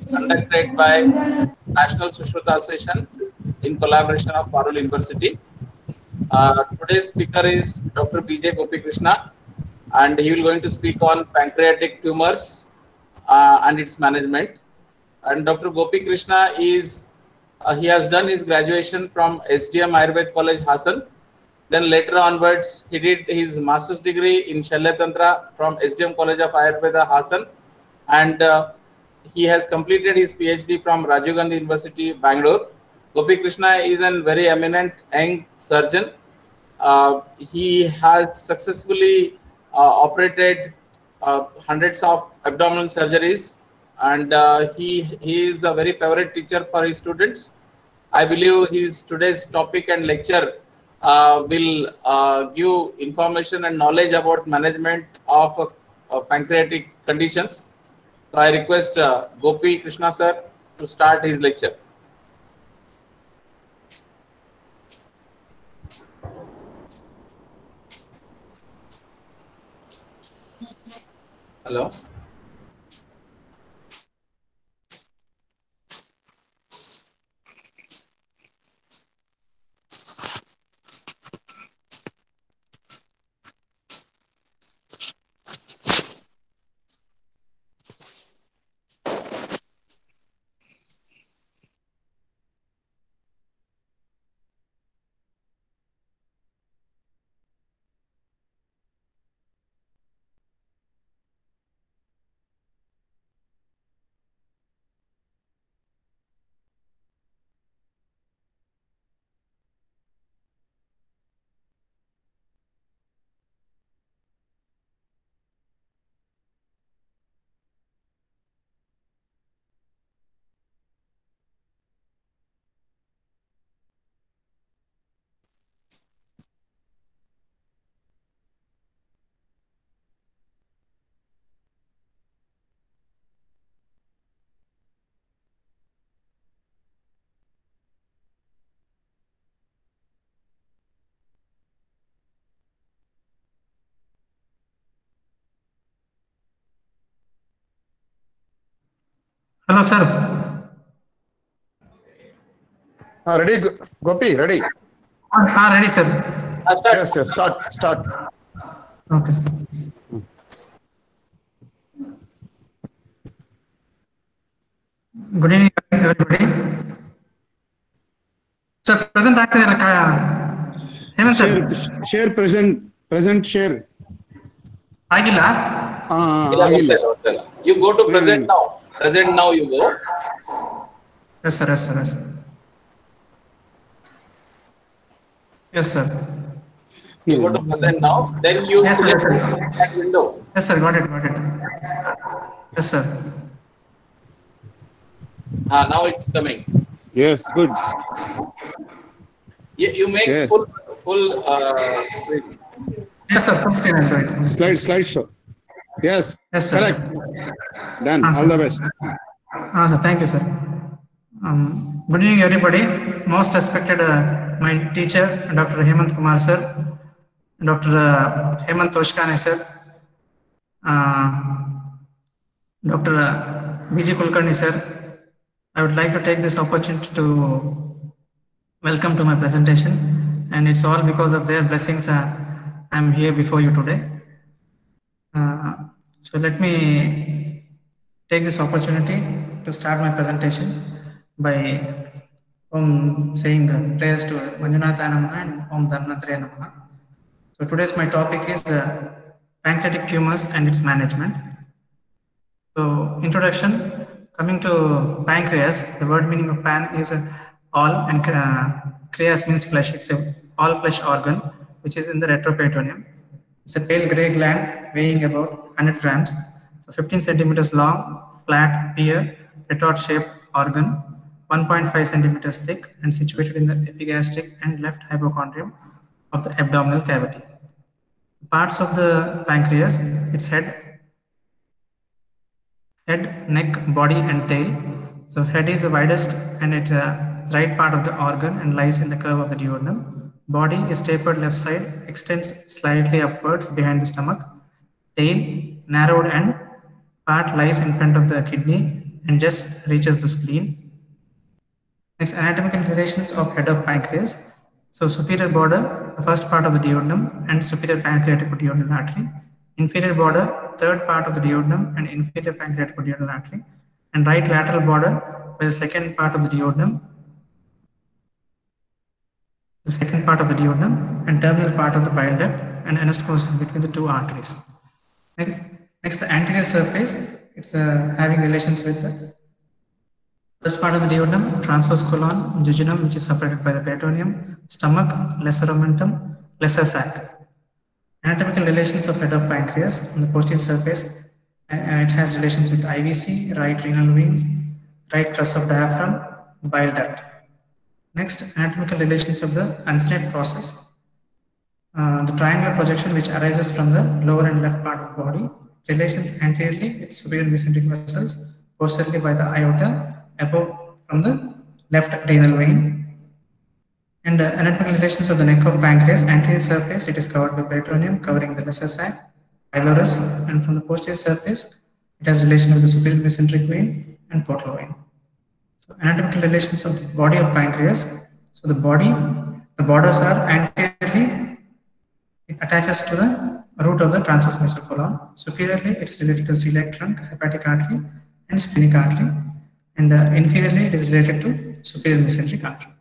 conducted by National Sushruta Association in collaboration of Parul University. Today's speaker is Dr. B.J. Gopi Krishna, and he will going to speak on pancreatic tumors and its management. And Dr. Gopi Krishna is he has done his graduation from SDM Ayurved College, Hassan. Then later onwards, he did his master's degree in Shalya Tantra from SDM College of Ayurveda, Hassan, and he has completed his PhD from Rajiv Gandhi University, Bangalore. Gopi Krishna is a very eminent young surgeon. He has successfully operated hundreds of abdominal surgeries, and he is a very favorite teacher for his students. I believe his today's topic and lecture will give information and knowledge about management of pancreatic conditions. So I request Gopi Krishna sir to start his lecture. Hello. Hello, sir. Ready, Gopi? Ready? Ready, sir. Yes, yes. Start. Okay, sir. Good evening, everybody. Sir, present ಆಗ್ತಿದೆ Hemant sir. Share present share. ಆಗಿಲ್ಲ. You go to present now. Present now you go. Yes, sir. Yes, sir. You go to present now. Then you select that window. Yes, sir. Got it. Yes, sir. Now it's coming. Yes, good. You make full screen. Yes, sir. Full screen and right. Slide show. Yes, sir. Correct. Done. All the best. Sir. Thank you, sir. Good evening, everybody. Most respected my teacher, Dr. Hemant Kumar sir, Dr. Hemant Toshkane sir, Dr. B.J. Kulkarni sir. I would like to take this opportunity to welcome to my presentation, and it's all because of their blessings I'm here before you today. So let me take this opportunity to start my presentation by saying prayers to Manjunatha Namaha and Om Dhanvantaraya Namaha. So today's my topic is pancreatic tumors and its management. So introduction, coming to pancreas, the word meaning of pan is all, and creas means flesh. It's a all flesh organ which is in the retroperitoneum. It's a pale gray gland weighing about 100 grams. So 15 centimeters long, flat, pear, retort shaped organ, 1.5 centimeters thick, and situated in the epigastric and left hypochondrium of the abdominal cavity. Parts of the pancreas, its head, neck, body, and tail. So head is the widest and it's right part of the organ and lies in the curve of the duodenum. Body is tapered left side, extends slightly upwards behind the stomach. Tail, narrowed end part lies in front of the kidney and just reaches the spleen. Next, anatomical relations of head of pancreas. So superior border, the first part of the duodenum and superior pancreaticoduodenal artery. Inferior border, third part of the duodenum and inferior pancreaticoduodenal artery. And right lateral border by the second part of the duodenum, and terminal part of the bile duct and anastomosis between the two arteries. Next, the anterior surface, it's having relations with the first part of the duodenum, transverse colon, jejunum, which is separated by the peritoneum, stomach, lesser omentum, lesser sac. Anatomical relations of head of pancreas on the posterior surface, it has relations with IVC, right renal veins, right truss of diaphragm, bile duct. Next, anatomical relations of the uncinate process. The triangular projection which arises from the lower and left part of the body, relations anteriorly with superior mesenteric vessels, posteriorly by the aorta, above from the left renal vein. And the anatomical relations of the neck of pancreas, anterior surface, it is covered by peritoneum covering the lesser sac, pylorus, and from the posterior surface, it has relation with the superior mesenteric vein and portal vein. So anatomical relations of the body of pancreas. So the borders are anteriorly, it attaches to the root of the transverse mesocolon. Superiorly, it's related to celiac trunk, hepatic artery, and splenic artery. And inferiorly, it is related to superior mesenteric artery.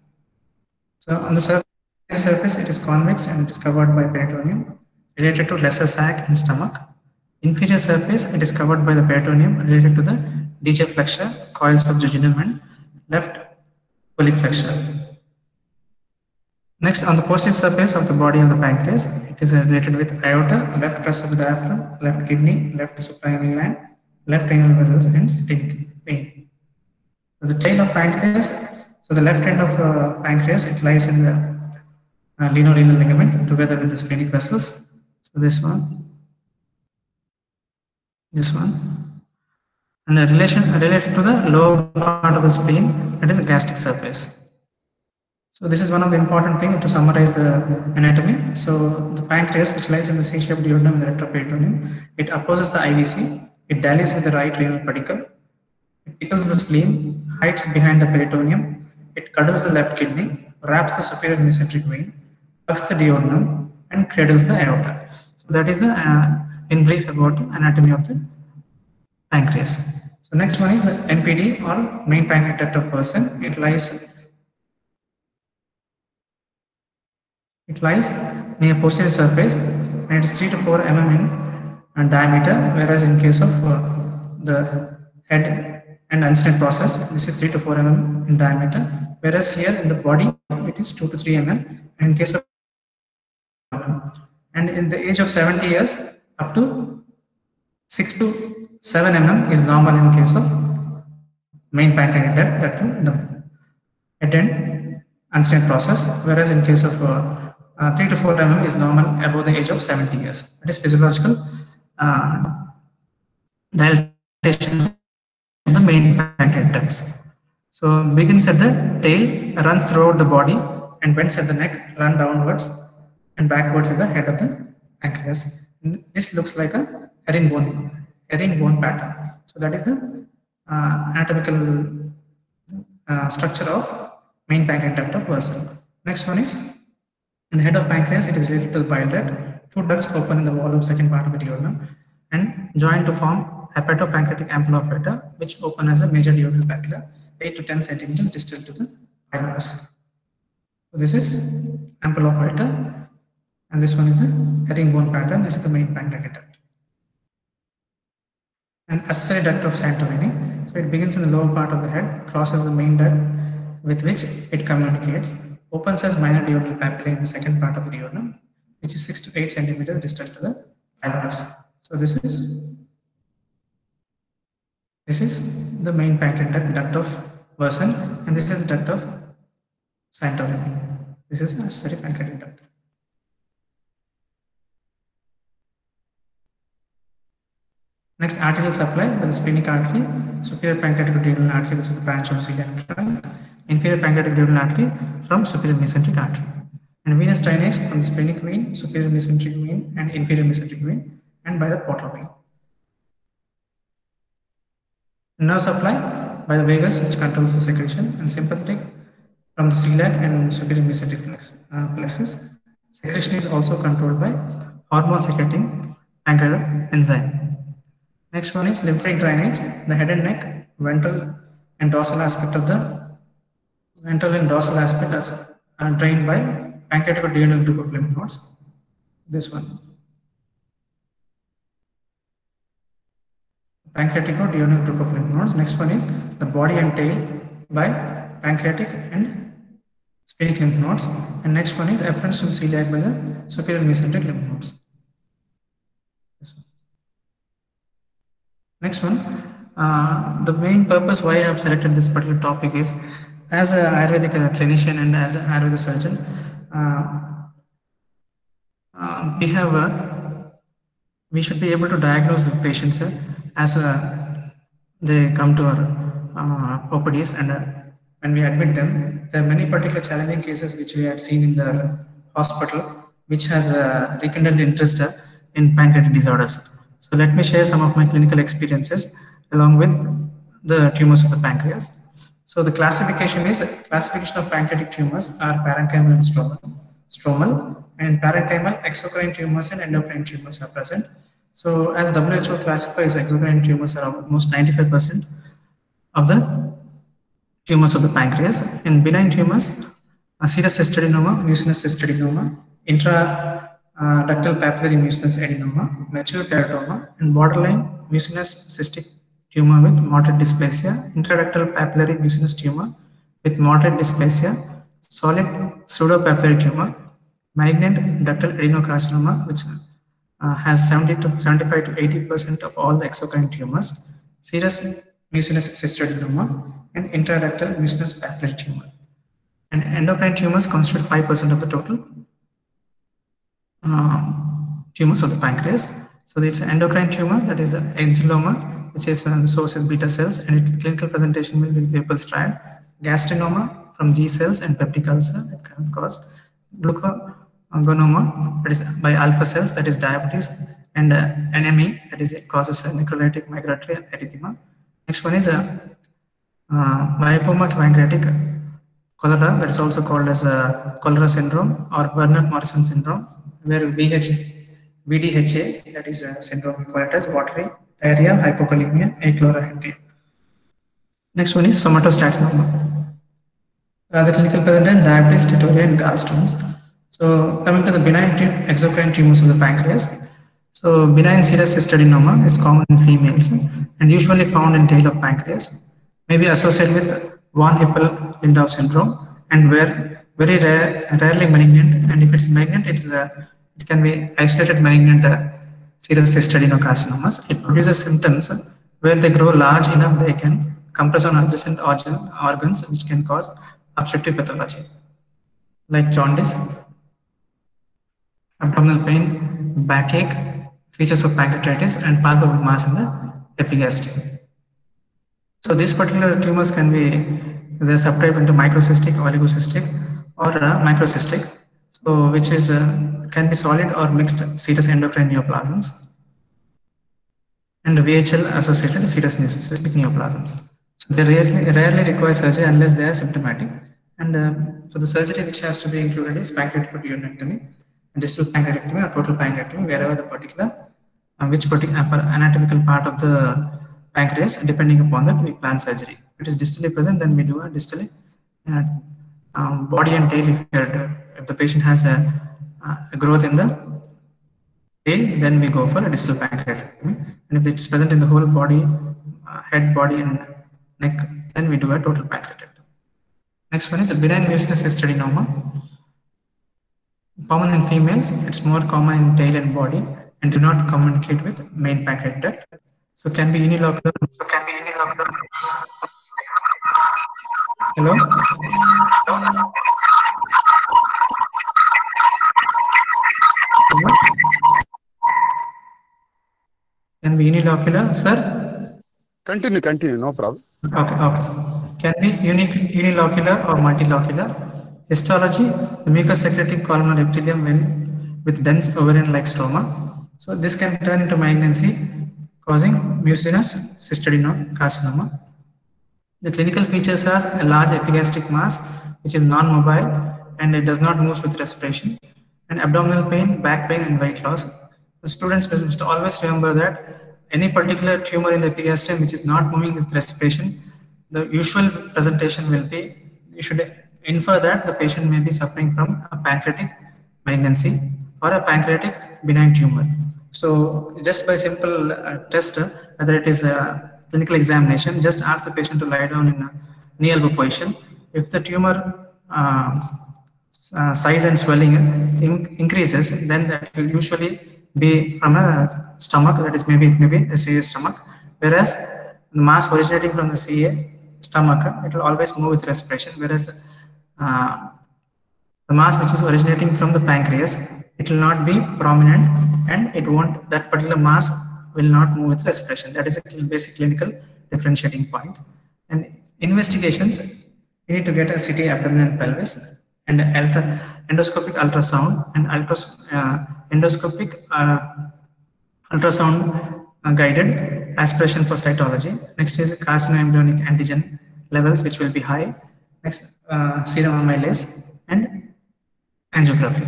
So on the surface, it is convex and it is covered by peritoneum, related to lesser sac and stomach. Inferior surface, it is covered by the peritoneum, related to the DJ flexure, coils of jejunum, and left colic flexure. Next, on the posterior surface of the body of the pancreas, it is related with aorta, left truss of the diaphragm, left kidney, left suprarenal gland, left renal vessels, and splenic vein. So the tail of pancreas, so the left end of pancreas, it lies in the linorenal ligament together with the splenic vessels. So this one, and the relation related to the lower part of the spleen, that is the gastric surface. So this is one of the important things to summarize the anatomy. So the pancreas, which lies in the C-shaped duodenum and the retroperitoneum, it opposes the IVC, it dallies with the right renal pedicle, it tickles the spleen, hides behind the peritoneum, it cuddles the left kidney, wraps the superior mesenteric vein, hugs the duodenum, and cradles the aorta. So that is the in brief about the anatomy of the pancreas. So next one is the MPD, or main pancreatic duct of Wirsung. It lies near posterior surface and it is 3 to 4 mm in diameter, whereas in case of the head and uncinate process, this is 3 to 4 mm in diameter, whereas here in the body it is 2 to 3 mm, and in case of and in the age of 70 years up to 6 to 7 mm is normal in case of main pancreatic duct, that too the head and uncinate process, whereas in case of 3 to 4 mm is normal above the age of 70 years. That is physiological dilatation of the main pancreatic ducts. So begins at the tail, runs throughout the body, and bends at the neck, run downwards and backwards at the head of the pancreas. And this looks like a herringbone pattern. So that is the anatomical structure of main pancreatic duct of Wirsung. Next one is in the head of pancreas, it is related to the bile duct. Two ducts open in the wall of second part of the duodenum and join to form hepatopancreatic ampulla of Vater, which open as a major duodenal papilla, 8 to 10 centimeters distal to the pylorus. So this is ampulla of Vater, and this one is the herringbone pattern. This is the main pancreatic duct. And accessory duct of Santorini. So it begins in the lower part of the head, crosses the main duct with which it communicates, opens as minor duodenal papilla in the second part of the duodenum, which is 6 to 8 centimeters distal to the pylorus. So this is the main pancreatic duct of Wirsung, and this is the duct of Santorini. This is accessory pancreatic duct. Next, arterial supply by the splenic artery, superior pancreaticoduodenal artery, which is the branch of celiac trunk, inferior pancreaticoduodenal artery from superior mesenteric artery, and venous drainage from the splenic vein, superior mesenteric vein, and inferior mesenteric vein, and by the portal vein. Nerve supply by the vagus, which controls the secretion, and sympathetic from the celiac and superior mesenteric plexus. Secretion is also controlled by hormone secreting pancreatic enzyme. Next one is lymphatic drainage. The head and neck, ventral and dorsal aspect of the ventral and dorsal aspect are drained by pancreaticoduodenal group of lymph nodes. This one. Pancreaticoduodenal group of lymph nodes. Next one is the body and tail by pancreatic and sphenic lymph nodes. And next one is afferents to the celiac by the superior mesenteric lymph nodes. This one. Next one, the main purpose why I have selected this particular topic is, as an Ayurvedic clinician and as an Ayurvedic surgeon, we should be able to diagnose the patients as they come to our OPDs, and when we admit them, there are many particular challenging cases which we had seen in the hospital, which has rekindled interest in pancreatic disorders. So let me share some of my clinical experiences along with the tumors of the pancreas. So the classification of pancreatic tumors are parenchymal and stromal, and parenchymal, exocrine tumors and endocrine tumors are present. So as WHO classifies, exocrine tumors are almost 95% of the tumors of the pancreas. In benign tumors, serous cystadenoma, mucinous cystadenoma, intraductal papillary mucinous adenoma, mature teratoma, and borderline mucinous cystic tumor with moderate dysplasia, intraductal papillary mucinous tumor with moderate dysplasia, solid pseudopapillary tumor, malignant ductal adenocarcinoma, which has 70 to 75 to 80% of all the exocrine tumors, serous mucinous cystadenoma, and intraductal mucinous papillary tumor. And endocrine tumors constitute 5% of the total tumors of the pancreas. So it's an endocrine tumor, that is an axilloma, which is the source is beta cells, and its clinical presentation will be Papal striatum, gastrinoma from G cells and peptic ulcer that can cause glucagonoma, that is by alpha cells, that is diabetes, and anemia, that is it causes necrolytic migratory erythema. Next one is myopoma pancreatic cholera, that is also called as cholera syndrome or Bernard-Morrison syndrome, where VDHA, that is a syndrome, we call it as watery diarrhea, hypokalemia, achlorhydria. Next one is somatostatinoma. As a clinical presentation, diabetes, steatorrhea, and gallstones. So coming to the benign exocrine tumors of the pancreas. So benign serous cystadenoma is common in females and usually found in tail of pancreas. May be associated with von Hippel-Lindau syndrome and were very rarely malignant. And if it's malignant, it can be isolated malignant serous cystadenocarcinomas. It produces symptoms where they grow large enough they can compress on adjacent organs, which can cause obstructive pathology like jaundice, abdominal pain, backache, features of pancreatitis, and palpable mass in the epigastrium. So these particular tumors can be subtyped into microcystic, oligocystic, or microcystic. So which is can be solid or mixed serous endocrine neoplasms, and VHL associated serous cystic neoplasms. So they rarely require surgery unless they are symptomatic. And so the surgery which has to be included is pancreaticoduodenectomy, distal pancreatectomy, or total pancreatectomy, wherever the particular anatomical part of the pancreas, depending upon that we plan surgery. If it is distally present, then we do a distally. Body and tail, if the patient has a growth in the tail, then we go for a distal pancreatectomy. And if it's present in the whole body, head, body, and neck, then we do a total pancreatectomy. Next one is a benign mucinous cystadenoma. Common in females, it's more common in tail and body, and do not communicate with main pancreatic duct. So can be unilocular. Hello? Can be unilocular, sir? Continue, no problem. Okay, sir. Can be unilocular or multilocular. Histology, the mucous secreting columnar epithelium with dense ovarian-like stroma. So this can turn into malignancy causing mucinous cystadenocarcinoma. The clinical features are a large epigastric mass which is non-mobile and it does not move with respiration, and abdominal pain, back pain, and weight loss. The students must always remember that any particular tumor in the epigastrium which is not moving with respiration, the usual presentation will be, you should infer that the patient may be suffering from a pancreatic malignancy or a pancreatic benign tumor. So just by simple test, whether it is a clinical examination, just ask the patient to lie down in a knee elbow position. If the tumor size and swelling increases, then that will usually be from a stomach, that is maybe a CA stomach, whereas the mass originating from the CA stomach, it will always move with respiration, whereas the mass which is originating from the pancreas, it will not be prominent and it won't, that particular mass will not move with respiration. That is a basic clinical differentiating point. And investigations, you need to get a CT abdomen and pelvis and endoscopic ultrasound and endoscopic ultrasound guided aspiration for cytology. Next is carcinoembryonic antigen levels, which will be high. Next, serum amylase and angiography.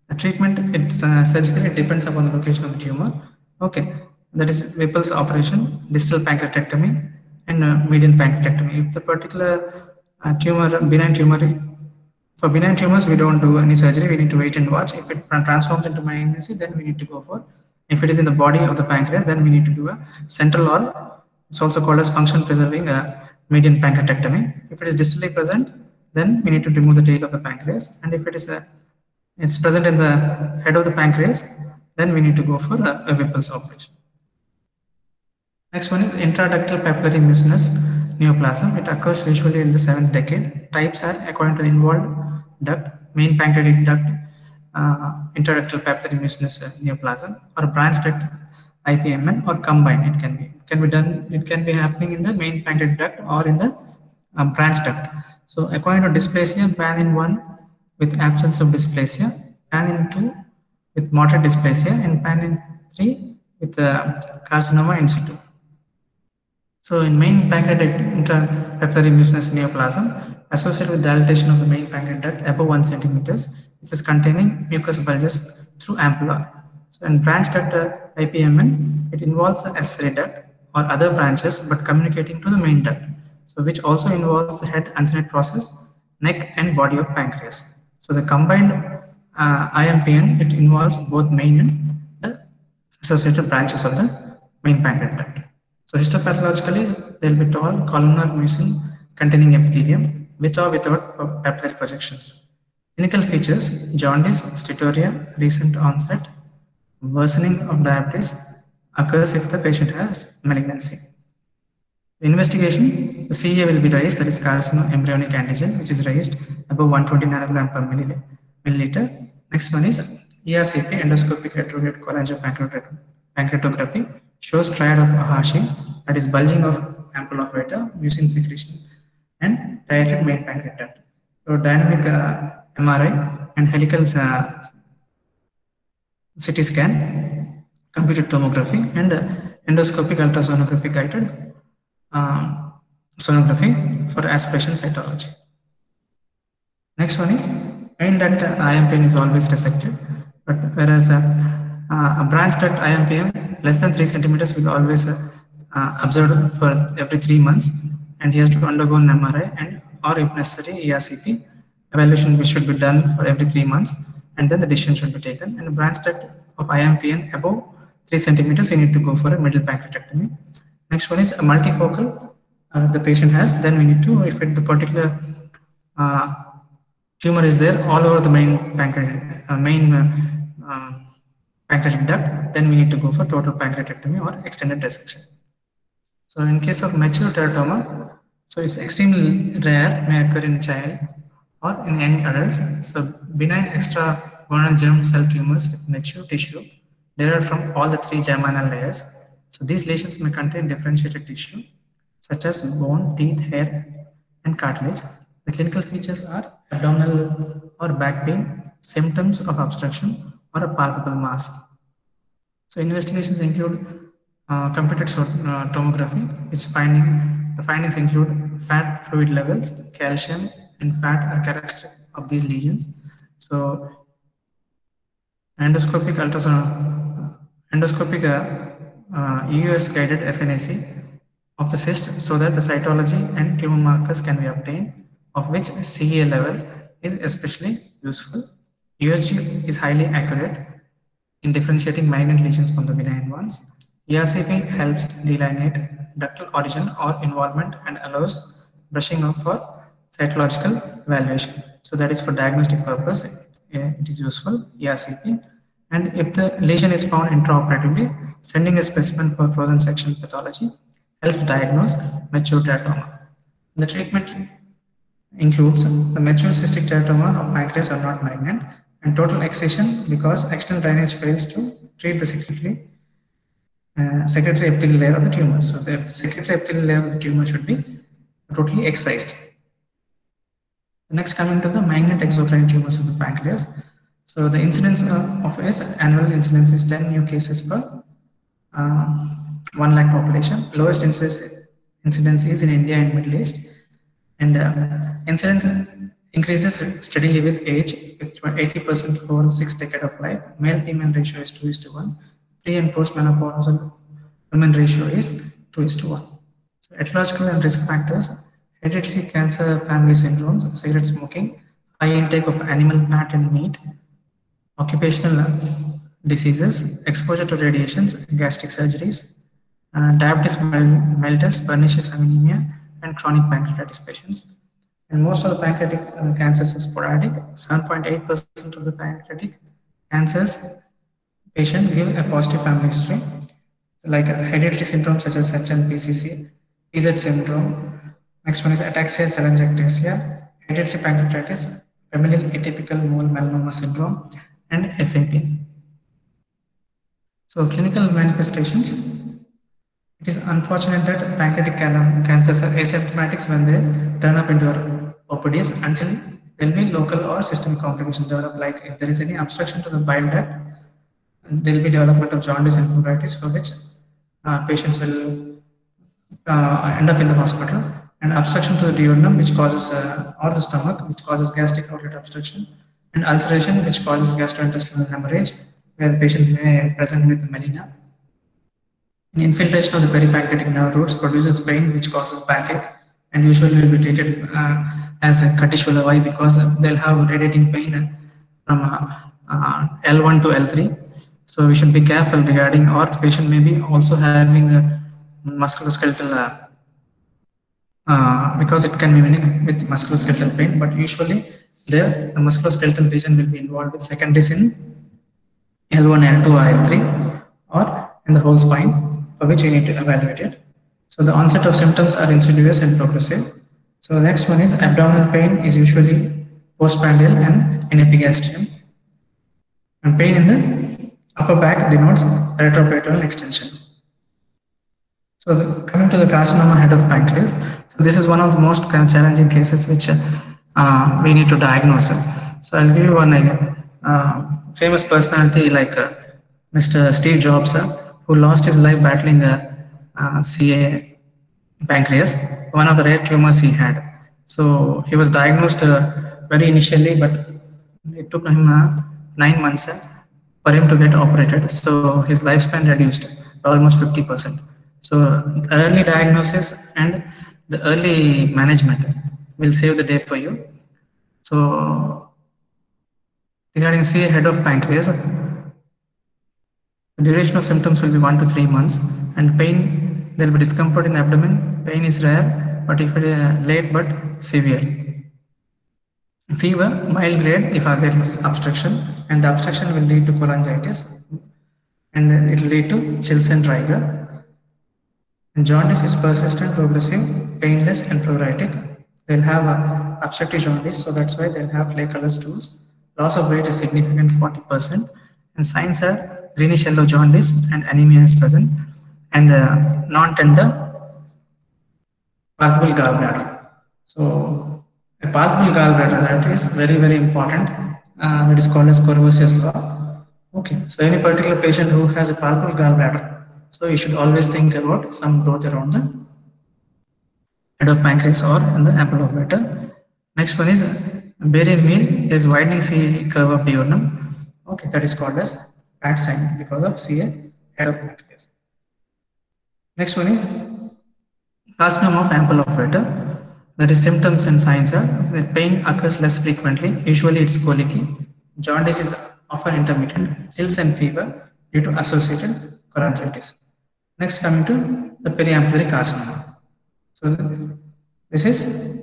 The treatment, it's surgically, it depends upon the location of the tumor. Okay, that is Whipple's operation, distal pancreatectomy, and median pancreatectomy. If the particular tumor, benign tumor, for benign tumors, we don't do any surgery. We need to wait and watch. If it transforms into malignancy, then we need to go for. If it is in the body of the pancreas, then we need to do a central, or it's also called as function preserving median pancreatectomy. If it is distally present, then we need to remove the tail of the pancreas. And if it is it's present in the head of the pancreas, then we need to go for a Whipple's operation. Next one is intraductal papillary mucinous neoplasm. It occurs usually in the 7th decade. Types are according to the involved duct, main pancreatic duct, intraductal papillary mucinous neoplasm, or branch duct IPMN, or combined. It can be done. It can be happening in the main pancreatic duct or in the branch duct. So according to dysplasia, pan in 1 with absence of dysplasia, pan in 2 with moderate dysplasia, and pan in 3 with carcinoma in situ. So in main pancreatic intrapapillary mucinous neoplasm, associated with dilatation of the main pancreatic duct above 1 centimeters, which is containing mucous bulges through ampulla. So in branch duct IPMN, it involves the accessory duct or other branches, but communicating to the main duct. So which also involves the head uncinate process, neck, and body of pancreas. So the combined IMPN, it involves both main and the associated branches of the main pancreatic duct. So histopathologically, they will be tall, columnar mucin containing epithelium, with or without papillary projections. Clinical features: jaundice, steatorrhea, recent onset, worsening of diabetes occurs if the patient has malignancy. The investigation, the CA will be raised, that is carcinoembryonic antigen, which is raised above 120 nanogram per milliliter. Next one is ERCP, endoscopic retrograde cholangiopancreatography, shows triad of Hashi, that is bulging of ampulla of Vater, mucin secretion, and dilated main pancreatic duct. So dynamic MRI and helical CT scan, computed tomography, and endoscopic ultrasonography guided sonography for aspiration cytology. Next one is main duct IMPN is always resected, but whereas a branch duct IMPN less than 3 centimeters will always observed for every 3 months, and he has to undergo an MRI and or if necessary ERCP evaluation, which should be done for every 3 months, and then the decision should be taken. And a branch duct of IMPN above 3 centimeters, you need to go for a middle pancreatectomy. Next one is a multifocal the patient has, then we need to, if the particular tumor is there all over the main pancreatic pancreatic duct, then we need to go for total pancreatectomy or extended dissection. So in case of mature teratoma, so it's extremely rare, may occur in child or in young adults. So benign extragonal germ cell tumors with mature tissue derived from all the 3 germinal layers. So these lesions may contain differentiated tissue such as bone, teeth, hair, and cartilage. The clinical features are abdominal or back pain, symptoms of obstruction, or a palpable mass. So investigations include computed tomography, which the findings include fat fluid levels, calcium, and fat are characteristic of these lesions. So endoscopic ultrasound, endoscopic EUS guided FNAC of the cyst, so that the cytology and tumor markers can be obtained, of which CA level is especially useful. USG is highly accurate in differentiating malignant lesions from the benign ones. ERCP helps delineate ductal origin or involvement and allows brushing off for cytological evaluation. So that is for diagnostic purpose, it is useful, ERCP. And if the lesion is found intraoperatively, sending a specimen for frozen section pathology helps diagnose mature teratoma. The treatment includes the mature cystic teratoma of pancreas are not malignant, and total excision because external drainage fails to treat the secretory epithelial layer of the tumor. So the secretory epithelial layer of the tumor should be totally excised. Next, coming to the malignant exocrine tumors of the pancreas. So the incidence of its annual incidence is 10 new cases per 1 lakh population. Lowest incidence is in India and Middle East, and incidence increases steadily with age, with 80% over the 6th decade of life. Male-female ratio is 2:1. Pre and post-menopausal women ratio is 2:1. So etiological and risk factors: hereditary cancer family syndromes, cigarette smoking, high intake of animal fat and meat, occupational diseases, exposure to radiations, gastric surgeries, diabetes mellitus, pernicious anemia, and chronic pancreatitis patients. And most of the pancreatic cancers are sporadic. 7.8% of the pancreatic cancers patient give a positive family history, like hereditary syndrome such as HNPCC, PZ syndrome. Next one is ataxia telangiectasia, hereditary pancreatitis, familial atypical mole melanoma syndrome, and FAP. So clinical manifestations. It is unfortunate that pancreatic cancers are asymptomatic when they turn up into our OPDs until there will be local or systemic complications develop, like if there is any obstruction to the bile duct, there will be development of jaundice and pleuritis, for which patients will end up in the hospital, and obstruction to the duodenum, which causes, or the stomach, which causes gastric outlet obstruction, and ulceration, which causes gastrointestinal hemorrhage, where the patient may present with melena. An infiltration of the peripancreatic nerve roots produces pain, which causes backache, and usually will be treated as a catechula. Why? Because they'll have radiating pain from L1 to L3. So we should be careful regarding, or the patient may be also having a musculoskeletal, because it can be mimicked with musculoskeletal pain, but usually the musculoskeletal region will be involved with secondaries in L1, L2, or L3, or in the whole spine, for which you need to evaluate it. So the onset of symptoms are insidious and progressive. So the next one is abdominal pain is usually postprandial and in epigastrium. And pain in the upper back denotes retroperitoneal extension. So coming to the carcinoma head of pancreas. So this is one of the most challenging cases which we need to diagnose. So I'll give you one famous personality like Mr. Steve Jobs, who lost his life battling CA pancreas, one of the rare tumors he had. So he was diagnosed very initially, but it took him 9 months for him to get operated. So his lifespan reduced by almost 50%. So early diagnosis and the early management will save the day for you. So regarding CA head of pancreas, the duration of symptoms will be 1 to 3 months, and pain, there will be discomfort in the abdomen. Pain is rare, but if it is late but severe. Fever, mild grade if there is obstruction, and the obstruction will lead to cholangitis, and it will lead to chills and rigor. And jaundice is persistent, progressive, painless, and pleuritic. They'll have obstructive jaundice, so that's why they'll have clay color stools. Loss of weight is significant, 40%, and signs are greenish yellow jaundice and anemia is present, and non-tender palpable gallbladder. So a palpable gallbladder, that is very, very important. That is called as Courvoisier's law. Okay, so any particular patient who has a palpable gallbladder, So you should always think about some growth around the head of pancreas or in the ample of beta. Next one is barium meal is widening C curve of duodenum. Okay, that is called as PAT sign because of CA head of pancreas. Next one is carcinoma of ample of beta. That is symptoms and signs are that pain occurs less frequently. Usually it's colicky. Jaundice is often intermittent. Chills and fever due to associated cholangitis. Next, coming to the periampullary carcinoma. So this is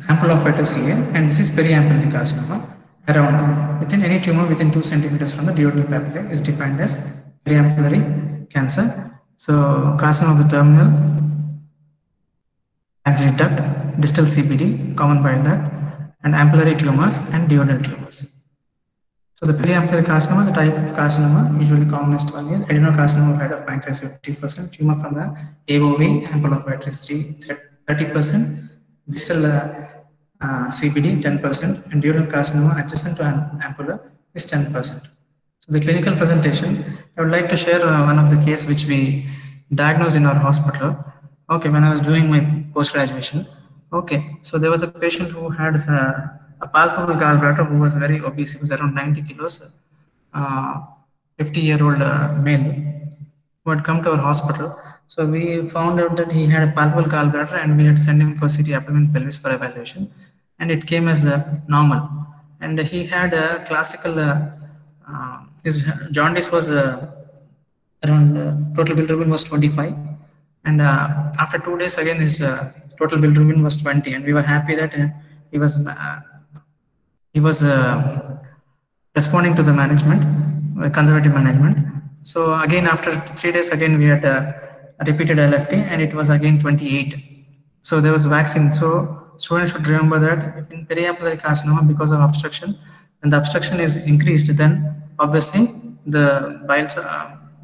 ample of beta CA and this is periampullary carcinoma. Around within any tumor within 2 centimeters from the duodenal papillae is defined as periampullary cancer. So carcinoma of the terminal pancreatic duct, distal CBD, common bile duct, and ampullary tumors and duodenal tumors. So the periampullary carcinoma, the type of carcinoma, usually commonest one is adenocarcinoma of head of pancreas 50%, tumor from the AOV, ample of beta is 30%, distal CBD 10%, and duodenal carcinoma adjacent to ampulla is 10%. So the clinical presentation, I would like to share one of the case which we diagnosed in our hospital. Okay, when I was doing my post-graduation. Okay, so there was a patient who had a palpable gallbladder who was very obese. He was around 90 kilos, 50-year-old male who had come to our hospital. So we found out that he had a palpable gallbladder and we had sent him for CT abdomen pelvis for evaluation, and it came as normal. And he had a classical, his jaundice was around total bilirubin was 25, and after 2 days again his total bilirubin was 20, and we were happy that he was responding to the management, conservative management. So again after 3 days again we had repeated LFT and it was again 28. So there was vaccine. So students should remember that in periampullary carcinoma, because of obstruction, when the obstruction is increased, then obviously the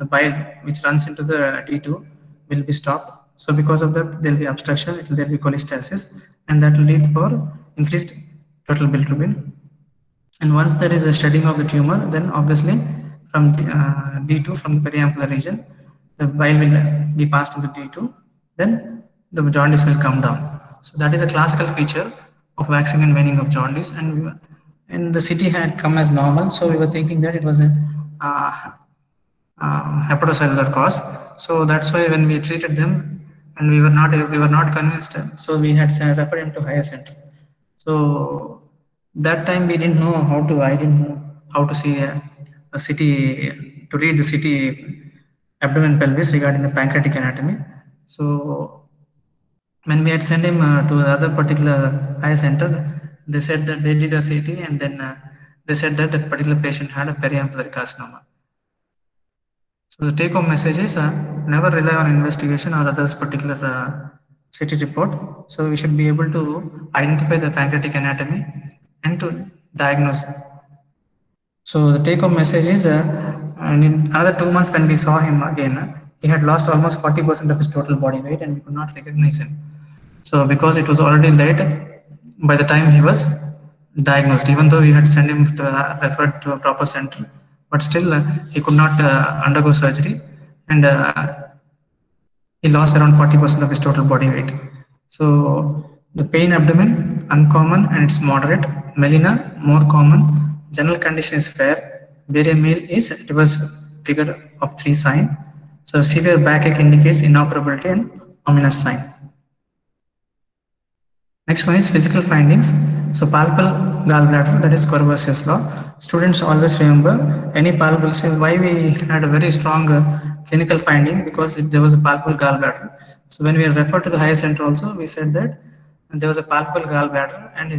bile which runs into the D2 will be stopped. So because of that, there will be obstruction, there will be cholestasis, and that will lead for increased total bilirubin. And once there is a shedding of the tumor, then obviously from D2, from the periampular region, the bile will be passed to the D2, then the jaundice will come down. So that is a classical feature of waxing and waning of jaundice, and the CT had come as normal, so we were thinking that it was a hepatocellular cause. So that's why when we treated them, and we were not convinced, so we had referred him to higher center. So that time we didn't know how to. I didn't know how to see a CT, to read the CT abdomen pelvis regarding the pancreatic anatomy. So when we had sent him to the other particular eye center, they said that they did a CT, and then they said that that particular patient had a periampullary carcinoma. So the take-home message is never rely on investigation or others particular CT report. So we should be able to identify the pancreatic anatomy and to diagnose. So the take-home message is, and in another 2 months when we saw him again, he had lost almost 40% of his total body weight, and we could not recognize him. So because it was already late by the time he was diagnosed, even though we had sent him to referred to a proper center, but still he could not undergo surgery, and he lost around 40% of his total body weight. So the pain abdomen, uncommon and it's moderate. Melena, more common. General condition is fair. Barium meal is reverse figure of 3 sign. So severe backache indicates inoperability and ominous sign. Next one is physical findings. So palpable gallbladder, that is Courvoisier's law. Students always remember any palpable, say why we had a very strong clinical finding, because there was a palpable gallbladder. So when we referred to the higher center also, we said that there was a palpable gallbladder and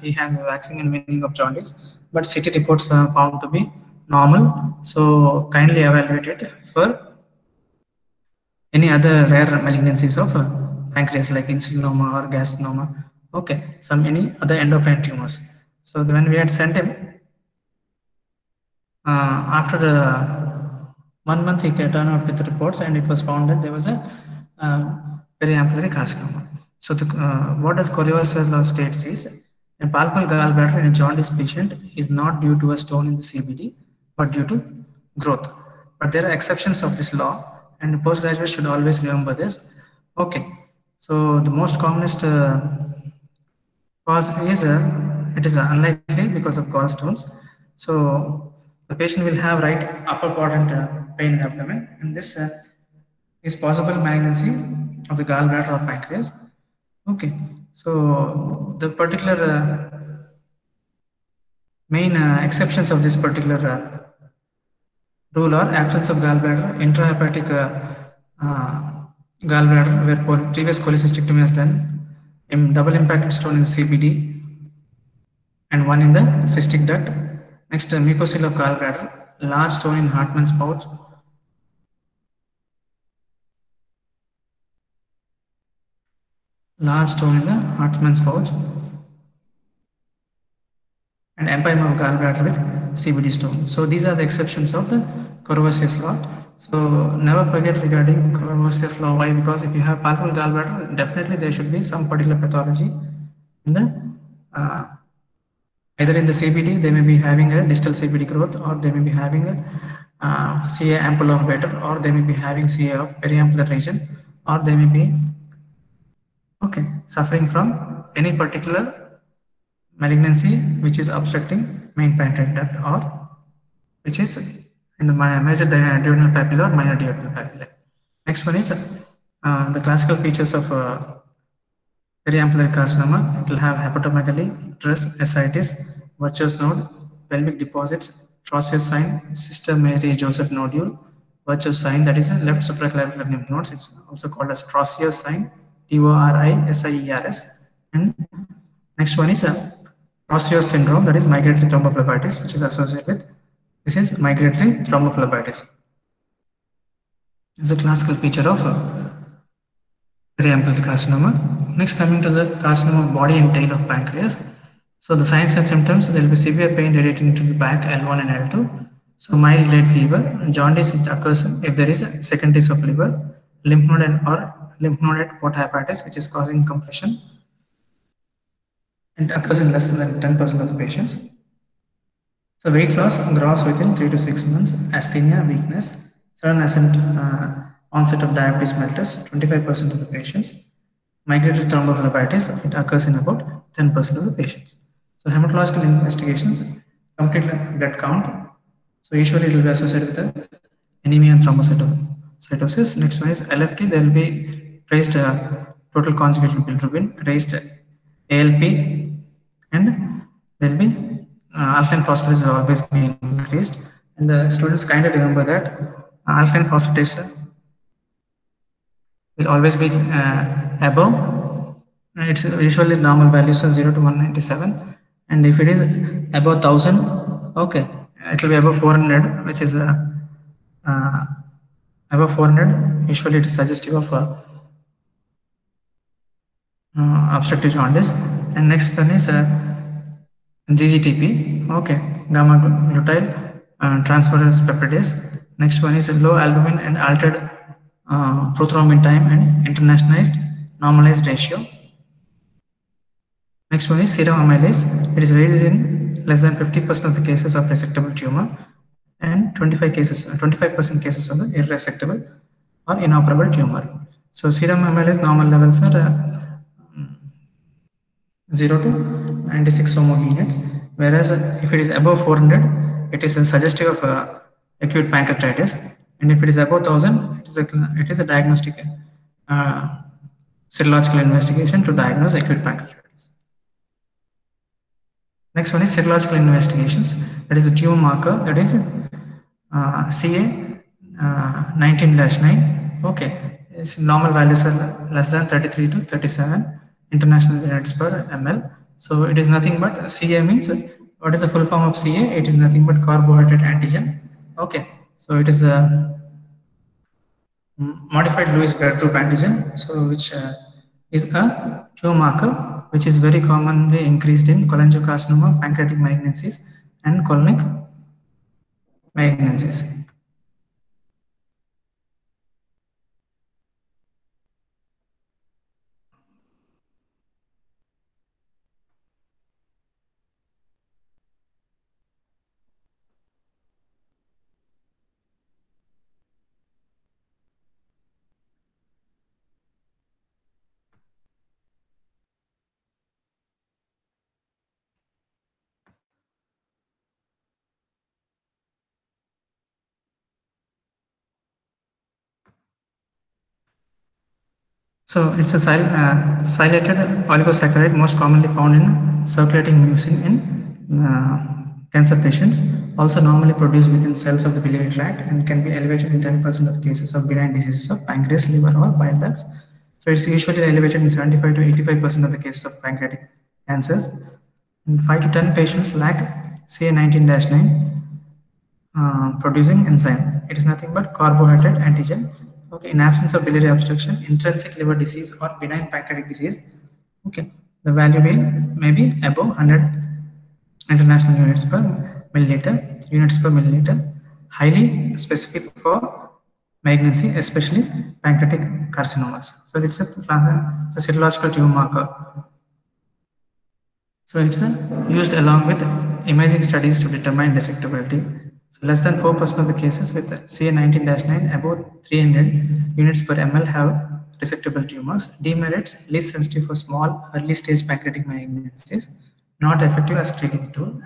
he has a waxing and waning of jaundice, but CT reports are found to be normal. So kindly evaluate it for any other rare malignancies of pancreas like insulinoma or gastroma. Okay, any other endocrine tumors. So when we had sent him, after 1 month he turned out with reports, and it was found that there was a periampullary carcinoma. So what does Courvoisier's law states is, a palpable gallbladder in a jaundice patient is not due to a stone in the CBD, but due to growth. but there are exceptions of this law, and postgraduates should always remember this. Okay, so the most commonest cause is it is unlikely because of gallstones. So the patient will have right upper quadrant pain in abdomen, and this is possible malignancy of the gallbladder or pancreas. Okay, so the particular main exceptions of this particular rule are absence of gallbladder, intrahepatic gallbladder where previous cholecystectomy has done, double impacted stone in CBD, and one in the cystic duct. Next, mucocele of gallbladder, large stone in Hartmann's pouch, large stone in the Hartmann's pouch, and empyema of gallbladder with CBD stone. So these are the exceptions of the Courvoisier's law. So never forget regarding Courvoisier's law. Why? Because if you have palpable gallbladder, definitely there should be some particular pathology in the either in the CBD, they may be having a distal CBD growth, or they may be having a CA ampulla of Vater, or they may be having CA of periampular region, or they may be suffering from any particular malignancy which is obstructing main pancreatic duct, or which is in the major duodenal papilla or minor duodenal papilla. Next one is the classical features of periampullary carcinoma. It will have hepatomegaly, TRES, ascites, Virchow's node, pelvic deposits, Trousseau's sign, Sister Mary Joseph nodule, Virchow's sign, that is a left supraclavicular lymph nodes. It's also called as Trousseau's sign, TORISIERS. And next one is Trousseau's syndrome, that is migratory thrombophlebitis, which is associated with this is migratory thrombophlebitis. It's a classical feature of periampullary carcinoma. Next, coming to the carcinoma of body and tail of pancreas. So the signs and symptoms, there will be severe pain radiating to the back, L1 and L2. So mild red fever, jaundice which occurs if there is a secondaries of liver, lymph node or lymph node at porta-hepatis, which is causing compression, and occurs in less than 10% of the patients. So weight loss gross within 3 to 6 months, asthenia, weakness, sudden onset of diabetes mellitus, 25% of the patients. Migratory thrombophlebitis, it occurs in about 10% of the patients. So hematological investigations, complete blood count. So usually it will be associated with anemia and thrombocytosis. Next one is LFT. There will be raised total conjugated bilirubin, raised ALP, and there will be alkaline phosphatase will always be increased. And the students kind of remember that alkaline phosphatase will always be above. It's usually normal values of 0 to 197, and if it is above 1000, it will be above 400, which is above 400. Usually, it is suggestive of obstructive jaundice. And next one is GGTP, gamma glutyl transferase peptidase. Next one is low albumin and altered prothrombin time and internationalized normalized ratio. Next one is serum amylase. It is raised in less than 50% of the cases of resectable tumor and 25% cases of the irresectable or inoperable tumor. So serum amylase normal levels are 0 to 96 homounits, whereas if it is above 400, it is suggestive of acute pancreatitis, and if it is above 1000, it is a diagnostic serological investigation to diagnose acute pancreatitis. Next one is serological investigations. That is a tumor marker, that is CA 19-9. Its normal values are less than 33 to 37 international units per ml. So it is nothing but CA means, what is the full form of CA? It is nothing but carbohydrate antigen. So it is a modified Lewis blood group antigen, so which is a tumor marker which is very commonly increased in cholangiocarcinoma, pancreatic malignancies, and colonic malignancies. So it's a silated oligosaccharide most commonly found in circulating mucin in cancer patients, also normally produced within cells of the biliary tract and can be elevated in 10% of the cases of benign diseases of pancreas, liver or bile ducts. So it's usually elevated in 75 to 85% of the cases of pancreatic cancers. In 5 to 10 patients lack CA19-9 producing enzyme. It is nothing but carbohydrate antigen. Okay, in absence of biliary obstruction, intrinsic liver disease or benign pancreatic disease, okay, the value may be above 100 international units per milliliter, highly specific for malignancy, especially pancreatic carcinomas. So it's a serological tumor marker. So it's used along with imaging studies to determine resectability. So less than 4% of the cases with CA19-9 above 300 units per ml have resectable tumors. Demerits least sensitive for small early stage pancreatic malignancies, not effective as screening tool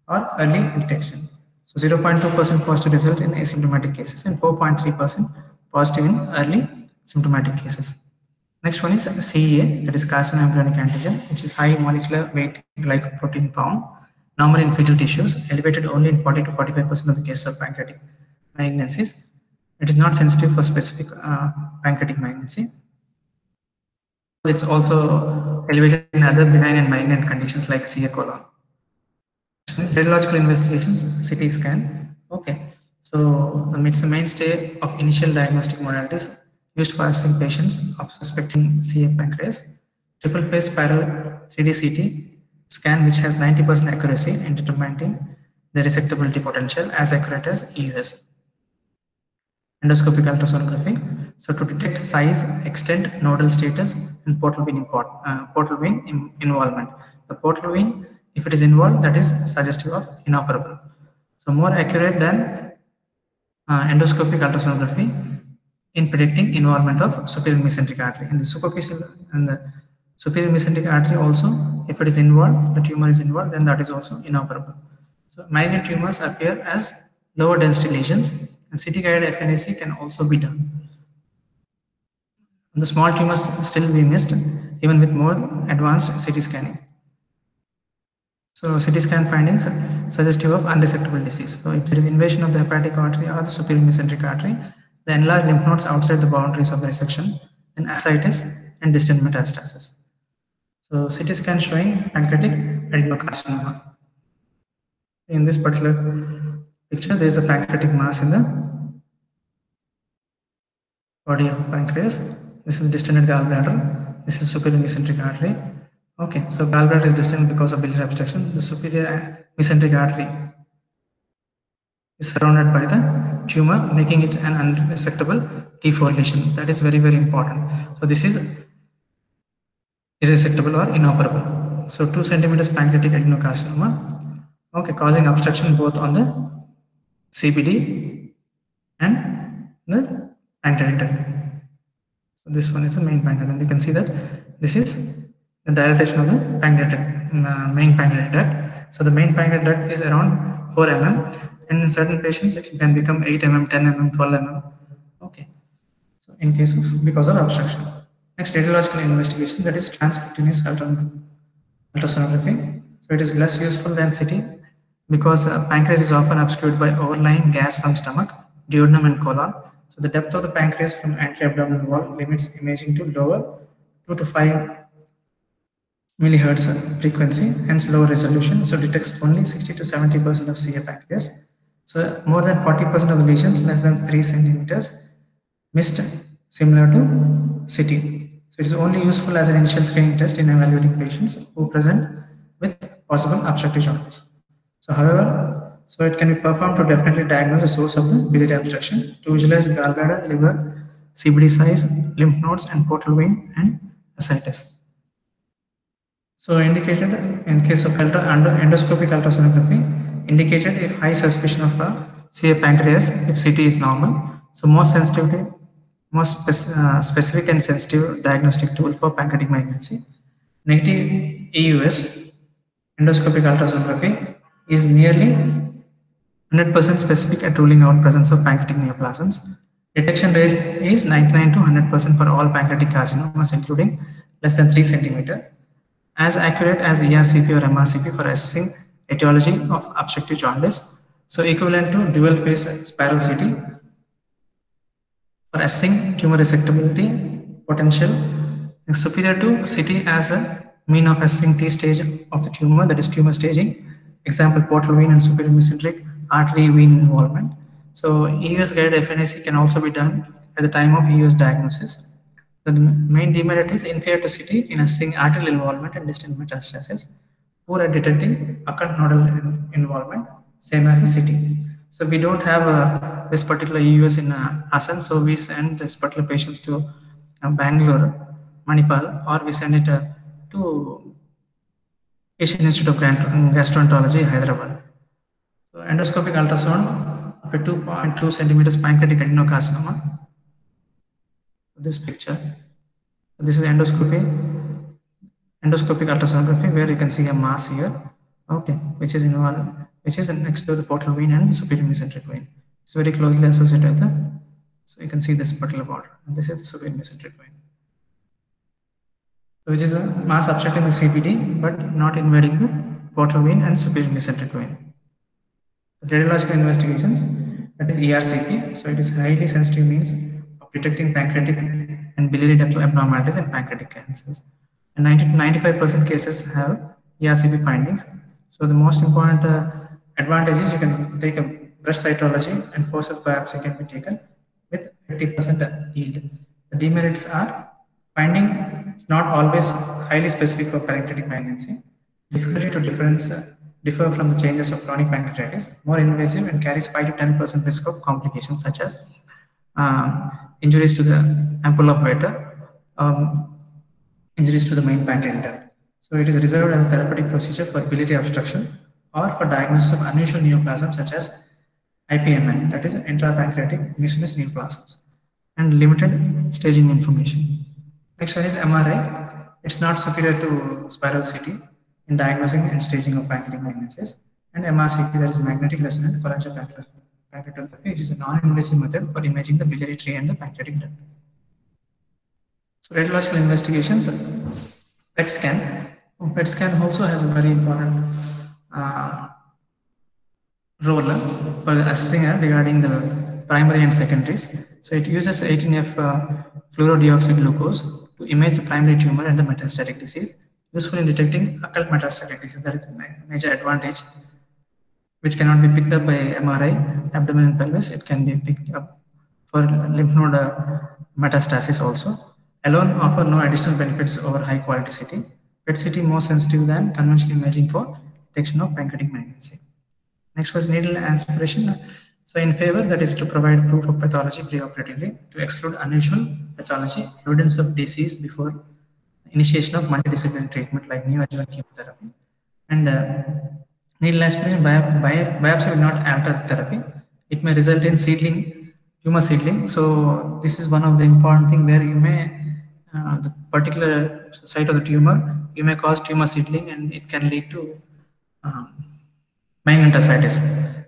or early detection. So 0.2% positive result in asymptomatic cases and 4.3% positive in early symptomatic cases. Next one is CEA, that is carcinoembryonic antigen, which is high molecular weight glycoprotein found normally in fetal tissues, elevated only in 40 to 45% of the cases of pancreatic malignancies. It is not sensitive for specific pancreatic malignancy. It's also elevated in other benign and malignant conditions like CA colon. Radiological investigations, CT scan. Okay, so it's the mainstay of initial diagnostic modalities used for assessing patients of suspecting CA pancreas. Triple phase spiral 3D CT scan, which has 90% accuracy in determining the resectability potential, as accurate as EUS. Endoscopic ultrasonography, so to detect size, extent, nodal status, and portal vein involvement. The portal vein, if it is involved, that is suggestive of inoperable. So more accurate than endoscopic ultrasonography in predicting involvement of superior mesenteric artery. In the superficial and the superior mesenteric artery also, if it is involved, the tumor is involved, then that is also inoperable. So malignant tumors appear as lower density lesions, and CT-guided FNAC can also be done. The small tumors still be missed even with more advanced CT scanning. So CT scan findings suggestive of unresectable disease. So if there is invasion of the hepatic artery or the superior mesenteric artery, the enlarged lymph nodes outside the boundaries of the resection, then ascites and distant metastasis. So CT scan showing pancreatic adenocarcinoma. In this particular picture, there is a pancreatic mass in the body of pancreas. This is distended gallbladder. This is superior mesenteric artery. Okay, so gallbladder is distended because of biliary obstruction. The superior mesenteric artery is surrounded by the tumor, making it an unresectable T4 lesion. That is very, very important. So this is irresectable or inoperable. So 2 centimeters pancreatic adenocarcinoma. Okay, causing obstruction both on the CBD and the pancreatic duct. So this one is the main pancreatic, and you can see that this is the dilatation of the pancreatic main pancreatic duct. So the main pancreatic duct is around 4 mm, and in certain patients it can become 8 mm, 10 mm, 12 mm. Okay, so in case of because of obstruction. Next, radiological investigation, that is transcutaneous ultrasonography. So it is less useful than CT because pancreas is often obscured by overlying gas from stomach, duodenum and colon. So the depth of the pancreas from anti-abdominal wall limits imaging to lower 2 to 5 millihertz frequency, hence lower resolution. So detects only 60 to 70% of CA pancreas. So more than 40% of the lesions less than 3 centimeters missed, similar to CT. So it is only useful as an initial screening test in evaluating patients who present with possible obstructive jaundice. So however, so it can be performed to definitely diagnose the source of the biliary obstruction, to visualize gallbladder, liver, CBD size, lymph nodes, and portal vein and ascites. So indicated in case of endoscopic ultrasonography, indicated if high suspicion of CA pancreas if CT is normal. So most sensitivity, most specific and sensitive diagnostic tool for pancreatic malignancy. Negative EUS, endoscopic ultrasonography, is nearly 100% specific at ruling out presence of pancreatic neoplasms. Detection rate is 99 to 100% for all pancreatic carcinomas, including less than 3 centimeter, as accurate as ERCP or MRCP for assessing etiology of obstructive jaundice. So equivalent to dual phase spiral CT for assessing tumor resectability potential, is superior to CT as a mean of assessing T stage of the tumor, that is tumor staging. Example, portal vein and superior mesenteric artery vein involvement. So EUS guided FNAC can also be done at the time of EUS diagnosis. The main demerit is inferior to CT in assessing arterial involvement and distant metastasis, poor at detecting occult nodal involvement, same as the CT. So we don't have this particular EUS in Hassan, so we send this particular patients to Bangalore, Manipal, or we send it to Asian Institute of Gastroenterology, Hyderabad. So endoscopic ultrasound of a 2.2 centimeters pancreatic adenocarcinoma. This picture. This is endoscopic ultrasonography, where you can see a mass here, okay, which is involved, which is next to the portal vein and the superior mesenteric vein. It's very closely associated with the, so you can see this particular border, and this is the superior mesenteric vein, which is a mass obstructing the CPD but not invading the portal vein and superior mesenteric vein. The radiological investigations, that is ERCP, so it is highly sensitive means of detecting pancreatic and biliary ductal abnormalities in pancreatic cancers. And 90 to 95% cases have ERCP findings. So the most important advantage is you can take a breast cytology and forceps biopsy can be taken with 50% yield. The demerits are finding is not always highly specific for pancreatic malignancy, difficulty to differ from the changes of chronic pancreatitis, more invasive and carries 5 to 10% risk of complications such as injuries to the ampulla of Vater, injuries to the main pancreatic duct. So it is reserved as a therapeutic procedure for biliary obstruction or for diagnosis of unusual neoplasms such as IPMN, that is intrapancreatic mucinous neoplasms, and limited staging information. Next one is MRI. It's not superior to spiral CT in diagnosing and staging of pancreatic malignancies, and MRCP, that is magnetic resonance cholangiopancreatography, which is a non-invasive method for imaging the biliary tree and the pancreatic duct. So radiological investigations, PET scan. PET scan also has a very important role for assessing regarding the primary and secondaries. So it uses 18F fluorodeoxy glucose to image the primary tumor and the metastatic disease, useful in detecting occult metastatic disease. That is a major advantage, which cannot be picked up by MRI, abdomen and pelvis. It can be picked up for lymph node metastasis also. Alone offer no additional benefits over high quality CT. PET CT more sensitive than conventional imaging for detection of pancreatic malignancy. Next was needle aspiration. So in favor, that is to provide proof of pathology preoperatively, to exclude unusual pathology, evidence of disease before initiation of multidisciplinary treatment like neoadjuvant chemotherapy. And needle aspiration biopsy will not alter the therapy. It may result in tumor seedling. So this is one of the important thing where you may the particular site of the tumor, you may cause tumor seedling, and it can lead to malignant ascites,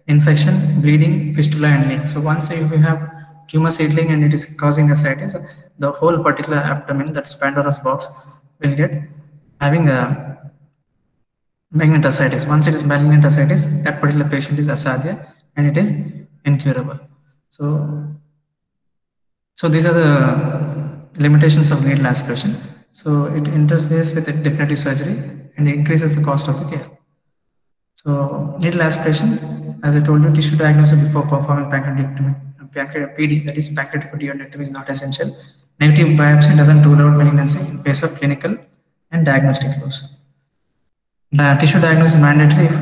infection, bleeding, fistula, and leak. So once if you have tumor seedling and it is causing ascites, the whole particular abdomen, that is Pandora's box, will get having a malignant ascites. Once it is malignant ascites, that particular patient is asadhya and it is incurable. So these are the limitations of needle aspiration. So it interferes with definitive surgery and increases the cost of the care. So needle aspiration, as I told you, tissue diagnosis before performing pancreatic PD, that is pancreatic duodenectomy, is not essential. Negative biopsy doesn't rule out malignancy in case of clinical and diagnostic clues. Tissue diagnosis is mandatory if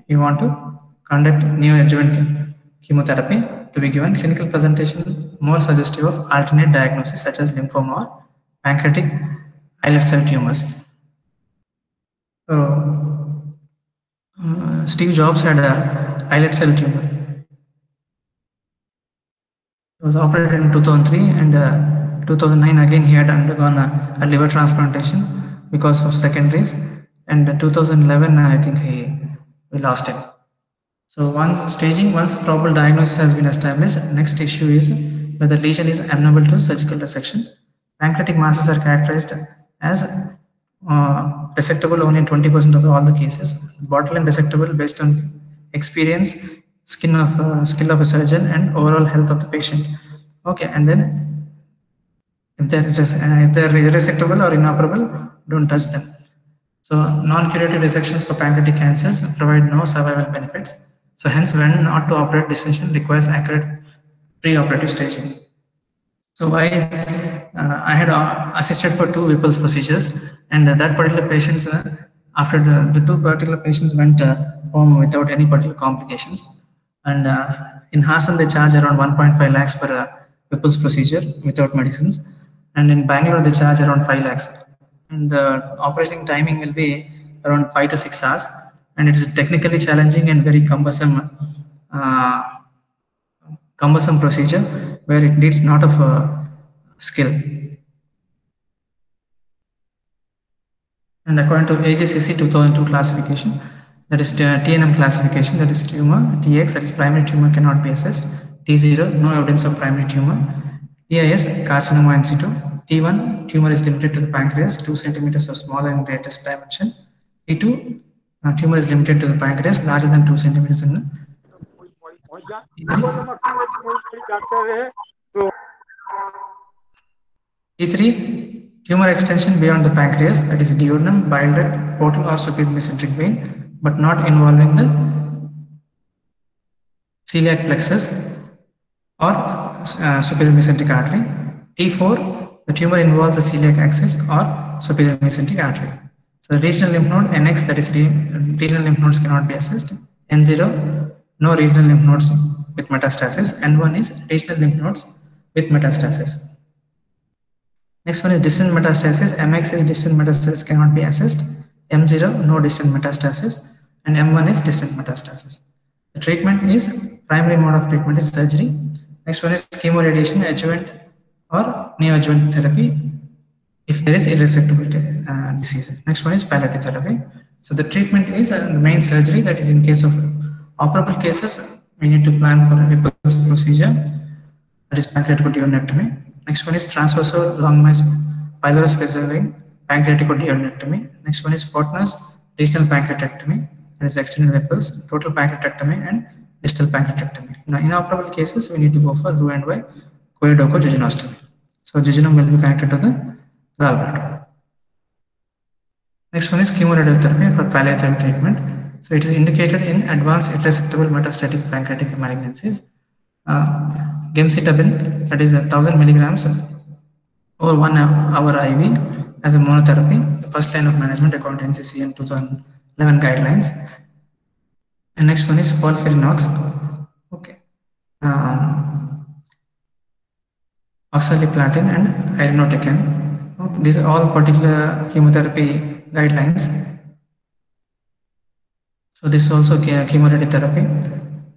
you want to conduct neoadjuvant chemotherapy to be given. Clinical presentation more suggestive of alternate diagnosis such as lymphoma or pancreatic islet cell tumors. So Steve Jobs had a islet cell tumor. It was operated in 2003, and 2009 again he had undergone a liver transplantation because of secondaries, and 2011 I think we lost him. So once probable diagnosis has been established, next issue is where the lesion is amenable to surgical resection. Pancreatic masses are characterized as resectable only in 20% of all the cases. Borderline resectable based on experience, skill of a surgeon, and overall health of the patient. Okay, and then if they're irresectable or inoperable, don't touch them. So non-curative resections for pancreatic cancers provide no survival benefits. So hence, when not to operate decision requires accurate pre-operative staging. So I had assisted for 2 Whipple's procedures, and that particular patients, after the 2 particular patients went home without any particular complications. And in Hassan, they charge around 1.5 lakhs for a Whipple's procedure without medicines. And in Bangalore, they charge around 5 lakhs. And the operating timing will be around 5 to 6 hours. And it is technically challenging and very cumbersome procedure where it needs lot of skill. And according to AJCC 2002 classification, that is TNM classification, that is tumor, TX, that is primary tumor cannot be assessed, T0, no evidence of primary tumor, TIS, carcinoma in situ, T1, tumor is limited to the pancreas, 2 centimeters or smaller in greatest dimension, T2, tumor is limited to the pancreas, larger than 2 centimeters in the T3, tumor extension beyond the pancreas, that is duodenum, bile duct, portal or superior mesenteric vein, but not involving the celiac plexus or superior mesenteric artery. T4, the tumor involves the celiac axis or superior mesenteric artery. So regional lymph node, NX, that is regional lymph nodes cannot be assessed. N0, no regional lymph nodes with metastasis. N1 is regional lymph nodes with metastasis. Next one is distant metastasis. MX is distant metastasis cannot be assessed. M0, no distant metastasis. And M1 is distant metastasis. The treatment is, primary mode of treatment is surgery. Next one is chemoradiation, adjuvant or neoadjuvant therapy if there is irresectable disease. Next one is palliative therapy. So the treatment is the main surgery, that is in case of operable cases, we need to plan for a Whipple's procedure, that is pancreatic duodenectomy. Next one is transversal long mass pylorus preserving pancreatic duodenectomy. Next one is Fortner's regional pancreatectomy, that is extended Whipple's, total pancreatectomy, and distal pancreatectomy. Now, in inoperable cases, we need to go for Roux-en-Y Coedoco jejunostomy. So jejunum will be connected to the gallbladder. Next one is chemoradiotherapy for palliative treatment. So it is indicated in advanced irresectable metastatic pancreatic malignancies. Gemcitabine, that is 1000 milligrams over 1 hour IV as a monotherapy, the first line of management according to NCCN 2011 guidelines. And next one is FOLFIRINOX. Okay. Oxaliplatin and irinotecan. These are all particular chemotherapy guidelines. So this is also chemoradiotherapy,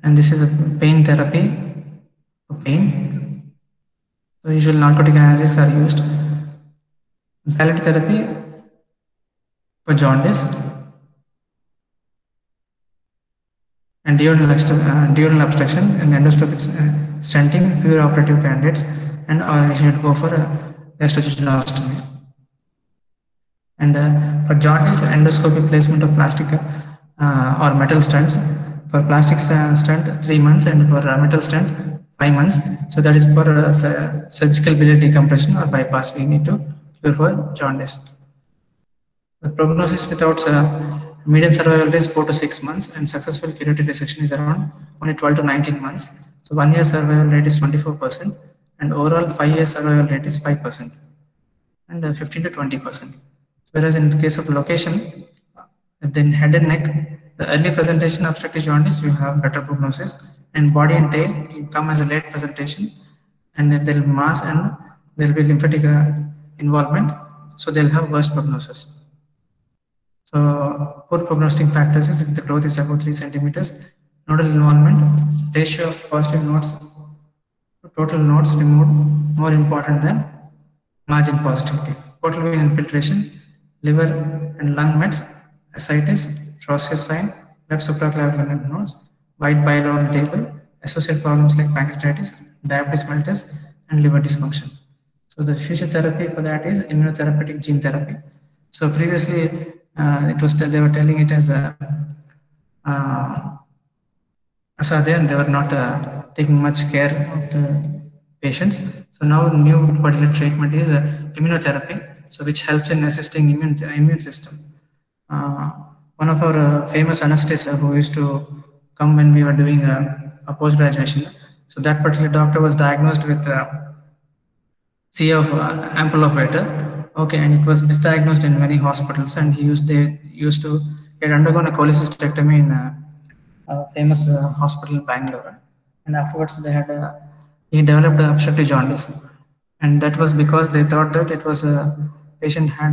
and this is a pain therapy for pain. So usual narcotic analgesics are used. Palliative therapy for jaundice and duodenal obstruction and endoscopic stenting, pure operative candidates, and you should go for gastrojejunostomy. And for jaundice, endoscopic placement of plastic or metal stents. For plastic stent 3 months, and for metal stent 5 months. So that is for surgical biliary decompression or bypass. We need to cure for jaundice. The prognosis without median survival rate is 4 to 6 months, and successful curative resection is around only 12 to 19 months. So 1 year survival rate is 24%, and overall 5 year survival rate is 5%, and 15 to 20%. Whereas in the case of location, then head and neck, the early presentation obstructive jaundice, you have better prognosis, and body and tail will come as a late presentation, and there will be mass and there will be lymphatic involvement, so they'll have worse prognosis. So poor prognostic factors is if the growth is above 3 centimeters, nodal involvement, ratio of positive nodes to total nodes removed more important than margin positivity. Portal vein infiltration, liver and lung mets, ascites, Trousseau sign, left supraclavicular lymph nodes, white bile on table, associated problems like pancreatitis, diabetes mellitus, and liver dysfunction. So the future therapy for that is immunotherapeutic gene therapy. So previously, they were telling it as a so then they were not taking much care of the patients. So now new particular treatment is immunotherapy, so which helps in assisting immune system. One of our famous anesthesia who used to come when we were doing a post graduation. So that particular doctor was diagnosed with C of ample of water. Okay, and it was misdiagnosed in many hospitals, and he had undergone a cholecystectomy in a famous hospital in Bangalore, and afterwards he developed obstructive jaundice, and that was because they thought that it was a patient had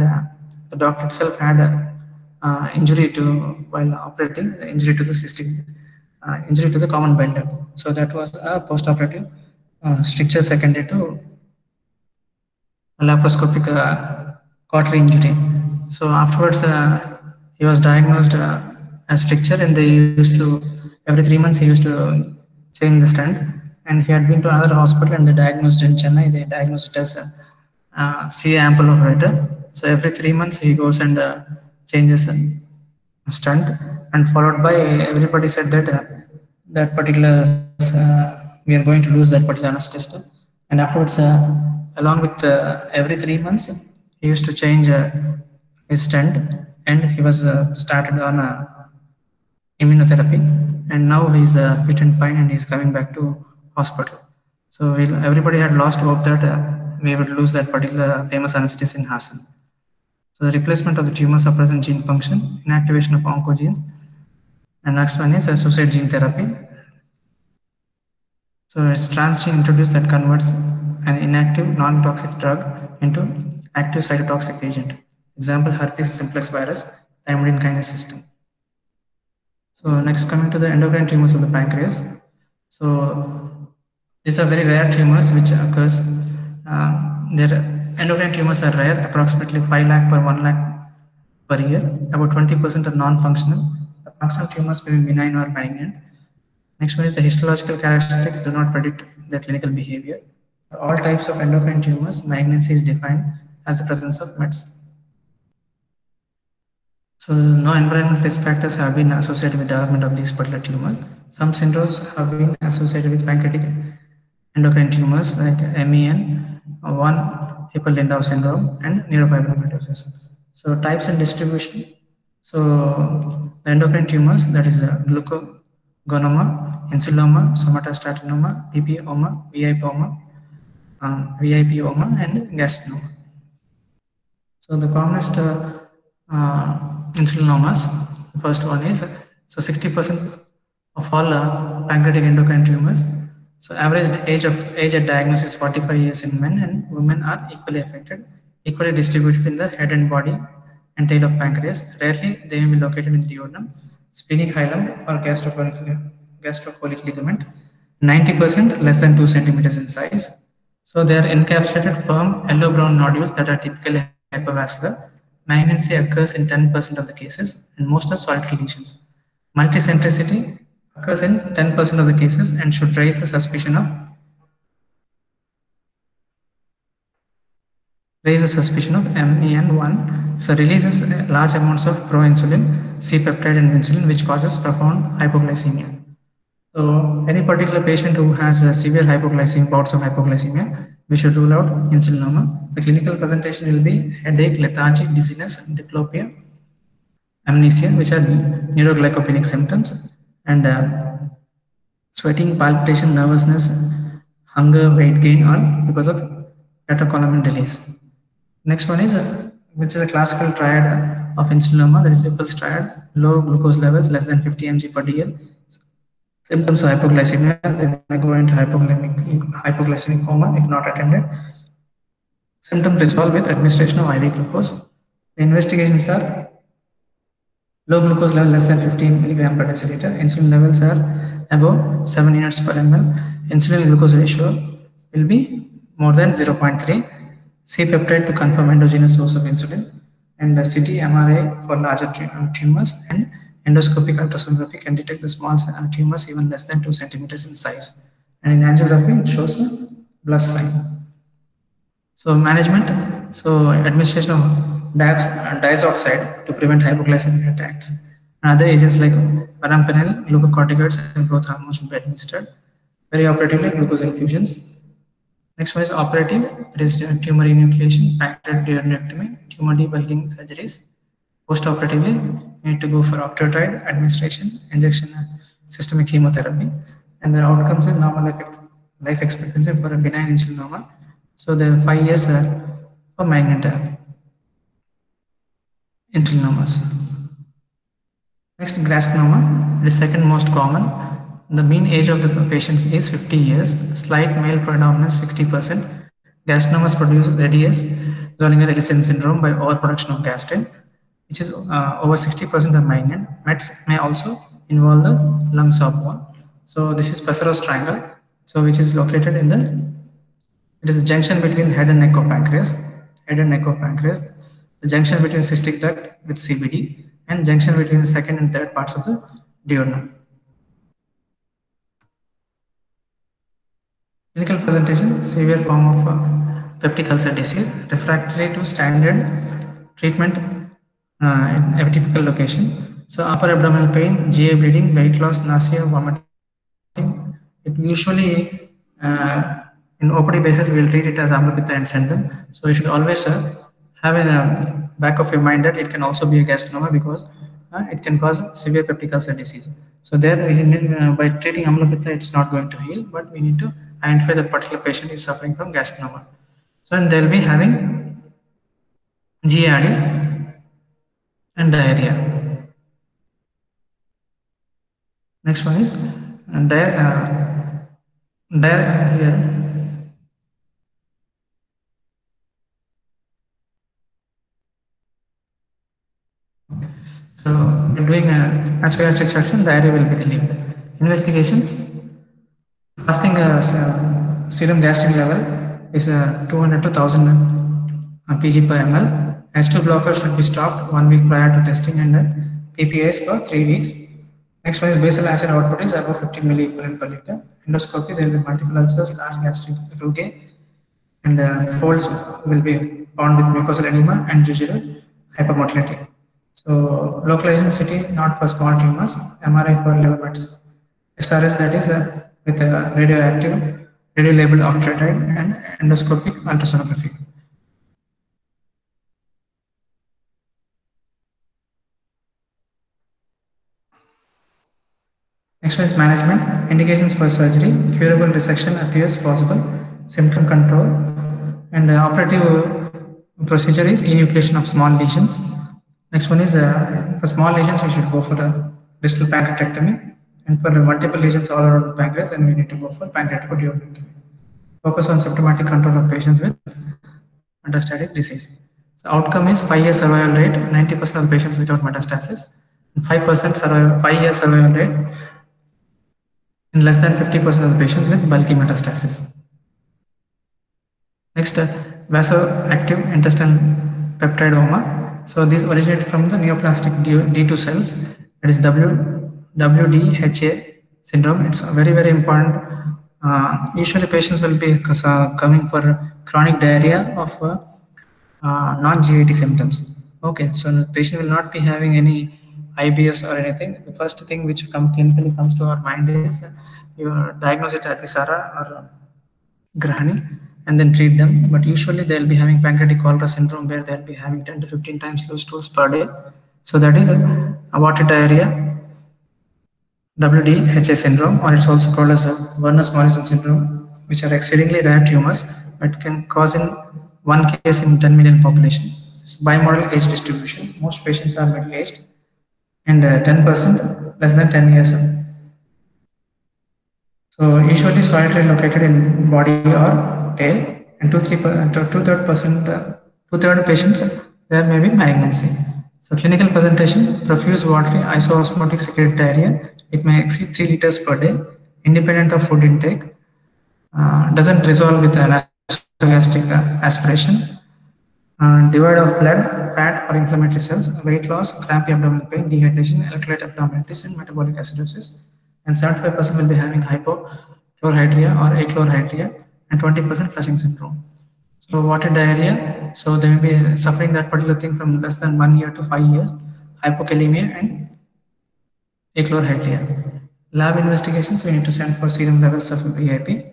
the doctor itself had a injury to while operating, injury to the cystic injury to the common bile duct. So that was a post-operative stricture secondary to laparoscopic cautery injury. So afterwards, he was diagnosed as stricture, and they used to every 3 months he used to change the stent. And he had been to another hospital, and they diagnosed in Chennai. They diagnosed it as CA ample of water. So every 3 months he goes and changes a stent, and followed by everybody said that that particular we are going to lose that particular anesthesia. And afterwards, along with every 3 months, he used to change his stent, and he was started on immunotherapy, and now he's fit and fine, and he's coming back to hospital. So everybody had lost hope that we would lose that particular famous anesthesia in Hassan. So the replacement of the tumor suppressant gene function, inactivation of oncogenes, and next one is associated gene therapy. So it's transgene introduced that converts an inactive non-toxic drug into active cytotoxic agent. Example, herpes simplex virus, thymidine kinase system. So next, coming to the endocrine tumors of the pancreas. So these are very rare tumors which occurs. Their endocrine tumors are rare, approximately 5 lakh per 1 lakh per year. About 20% are non-functional. The functional tumors may be benign or malignant. Next one is the histological characteristics do not predict their clinical behavior. For all types of endocrine tumors, malignancy is defined as the presence of METs. So no environmental risk factors have been associated with development of these particular tumors. Some syndromes have been associated with pancreatic endocrine tumors like MEN, 1 Hippel-Lindau syndrome, and neurofibromatosis. So types and distribution. So the endocrine tumors, that is glucagonoma, insuloma, somatostatinoma, PPoma, VIPoma, and gastrinoma. So the commonest insulinomas, the first one is, so 60% of all pancreatic endocrine tumors. So average age at diagnosis is 45 years in men, and women are equally affected, equally distributed in the head and body and tail of pancreas. Rarely they may be located in the duodenum, splenic hilum, or gastrocolic ligament. 90% less than 2 centimeters in size. So they are encapsulated firm yellow-brown nodules that are typically hypervascular. Malignancy occurs in 10% of the cases, and most are solitary lesions. Multicentricity occurs in 10% of the cases and should raise the suspicion of MEN1. So releases large amounts of proinsulin, C-peptide, and insulin, which causes profound hypoglycemia. So any particular patient who has a severe hypoglycemia, bouts of hypoglycemia, we should rule out insulinoma. The clinical presentation will be headache, lethargy, dizziness, diplopia, amnesia, which are neuroglycopenic symptoms, and sweating, palpitation, nervousness, hunger, weight gain, all because of catecholamine release. Next one is, which is a classical triad of insulinoma, that is Whipple's triad: low glucose levels, less than 50 mg per dl. Symptoms of hypoglycemia, they may go into hypoglycemic coma if not attended. Symptoms resolve with administration of IV glucose. The investigations are low glucose level less than 15 mg per deciliter. Insulin levels are above 7 units per ml. Insulin glucose ratio will be more than 0.3. C-peptide to confirm endogenous source of insulin, and CT MRI for larger tumors, and endoscopic ultrasonography can detect the small tumors even less than 2 centimeters in size. And in angiography, it shows plus sign. So management, so administration of diazoxide to prevent hypoglycemic attacks. And other agents like parampenil, glucocorticoids, and growth hormones should be administered. Perioperatively, glucose infusions. Next one is operative, that is tumor enucleation, pancreatic duodenectomy, tumor debulking surgeries. Post-operatively, you need to go for octreotide administration, injection, systemic chemotherapy, and the outcomes is normal life expectancy for a benign insulinoma. So the 5 years for malignant insulinomas. Next, carcinoma, the second most common. The mean age of the patients is 50 years. Slight male predominance 60%. Carcinomas produce RDS, Zollinger-Ellison syndrome by overproduction of gastrin, which is over 60% of malignant. Mets may also involve the lungs of one. So this is Pessaro's triangle, so which is located in it is the junction between the head and neck of pancreas, the junction between cystic duct with CBD, and junction between the second and third parts of the duodenum. Clinical presentation, severe form of peptic ulcer disease, refractory to standard treatment in atypical location. So upper abdominal pain, GI bleeding, weight loss, nausea, vomiting. It usually in OPD basis, we will treat it as amlopitta and send them. So you should always have in the back of your mind that it can also be a carcinoma because it can cause severe peptic ulcer disease. So there, by treating amlopitta, it's not going to heal, but we need to identify that particular patient is suffering from carcinoma. So and they'll be having GARD and diarrhea. Next one is diarrhea here. So when doing a nasogastric suction, diarrhea will be relieved. Investigations: fasting serum gastrin level is 200 to 1000 pg per ml. H2 blocker should be stopped 1 week prior to testing, and PPIs for 3 weeks. Next one is basal acid output is above 15 milliequivalent per liter. Endoscopy, there will be multiple ulcers, large gastric rugae, and folds will be found with mucosal edema and usual hypermotility. So localization CT not for small tumors, MRI for liver mets, SRS that is with radioactive, radio-labeled octreotide, and endoscopic ultrasonography. Next one is management. Indications for surgery: curable resection appears possible, symptom control, and operative procedure is enucleation of small lesions. Next one is for small lesions, we should go for the distal pancreatectomy, and for multiple lesions all around the pancreas, then we need to go for pancreatic duodenectomy. Focus on symptomatic control of patients with metastatic disease. So outcome is 5-year survival rate, 90% of the patients without metastasis, and 5% 5-year survival rate in less than 50% of the patients with bulky metastasis. Next, vasoactive intestinal peptidoma. So these originated from the neoplastic D2 cells, that is WDHA syndrome. It's very, very important. Usually patients will be coming for chronic diarrhea of non-GIT symptoms. Okay, so the patient will not be having any IBS or anything. The first thing which clinically comes to our mind is you diagnose it Atisara or Grahani and then treat them. But usually they'll be having pancreatic cholera syndrome where they'll be having 10 to 15 times loose stools per day. So that is aborted diarrhea, WDHA syndrome, or it's also called as Werner's-Morrison syndrome, which are exceedingly rare tumors but can cause in 1 case in 10 million population. It's bimodal age distribution. Most patients are middle-aged and 10% less than 10 years old. So usually solitary located in body or tail, and 2/3 patients there may be malignancy. So clinical presentation: profuse watery isoosmotic secreted diarrhea. It may exceed 3 liters per day, independent of food intake. Doesn't resolve with nasogastric aspiration. Devoid of blood, fat, or inflammatory cells. Weight loss, crampy abdominal pain, dehydration, alkaloid abdominalitis, and metabolic acidosis. And 75% will be having hypochlorhydria or achlorhydria, and 20% flushing syndrome. So what is diarrhea? So they will be suffering that particular thing from less than 1 year to 5 years, hypokalemia and achlorhydria. Lab investigations, we need to send for serum levels of VIP.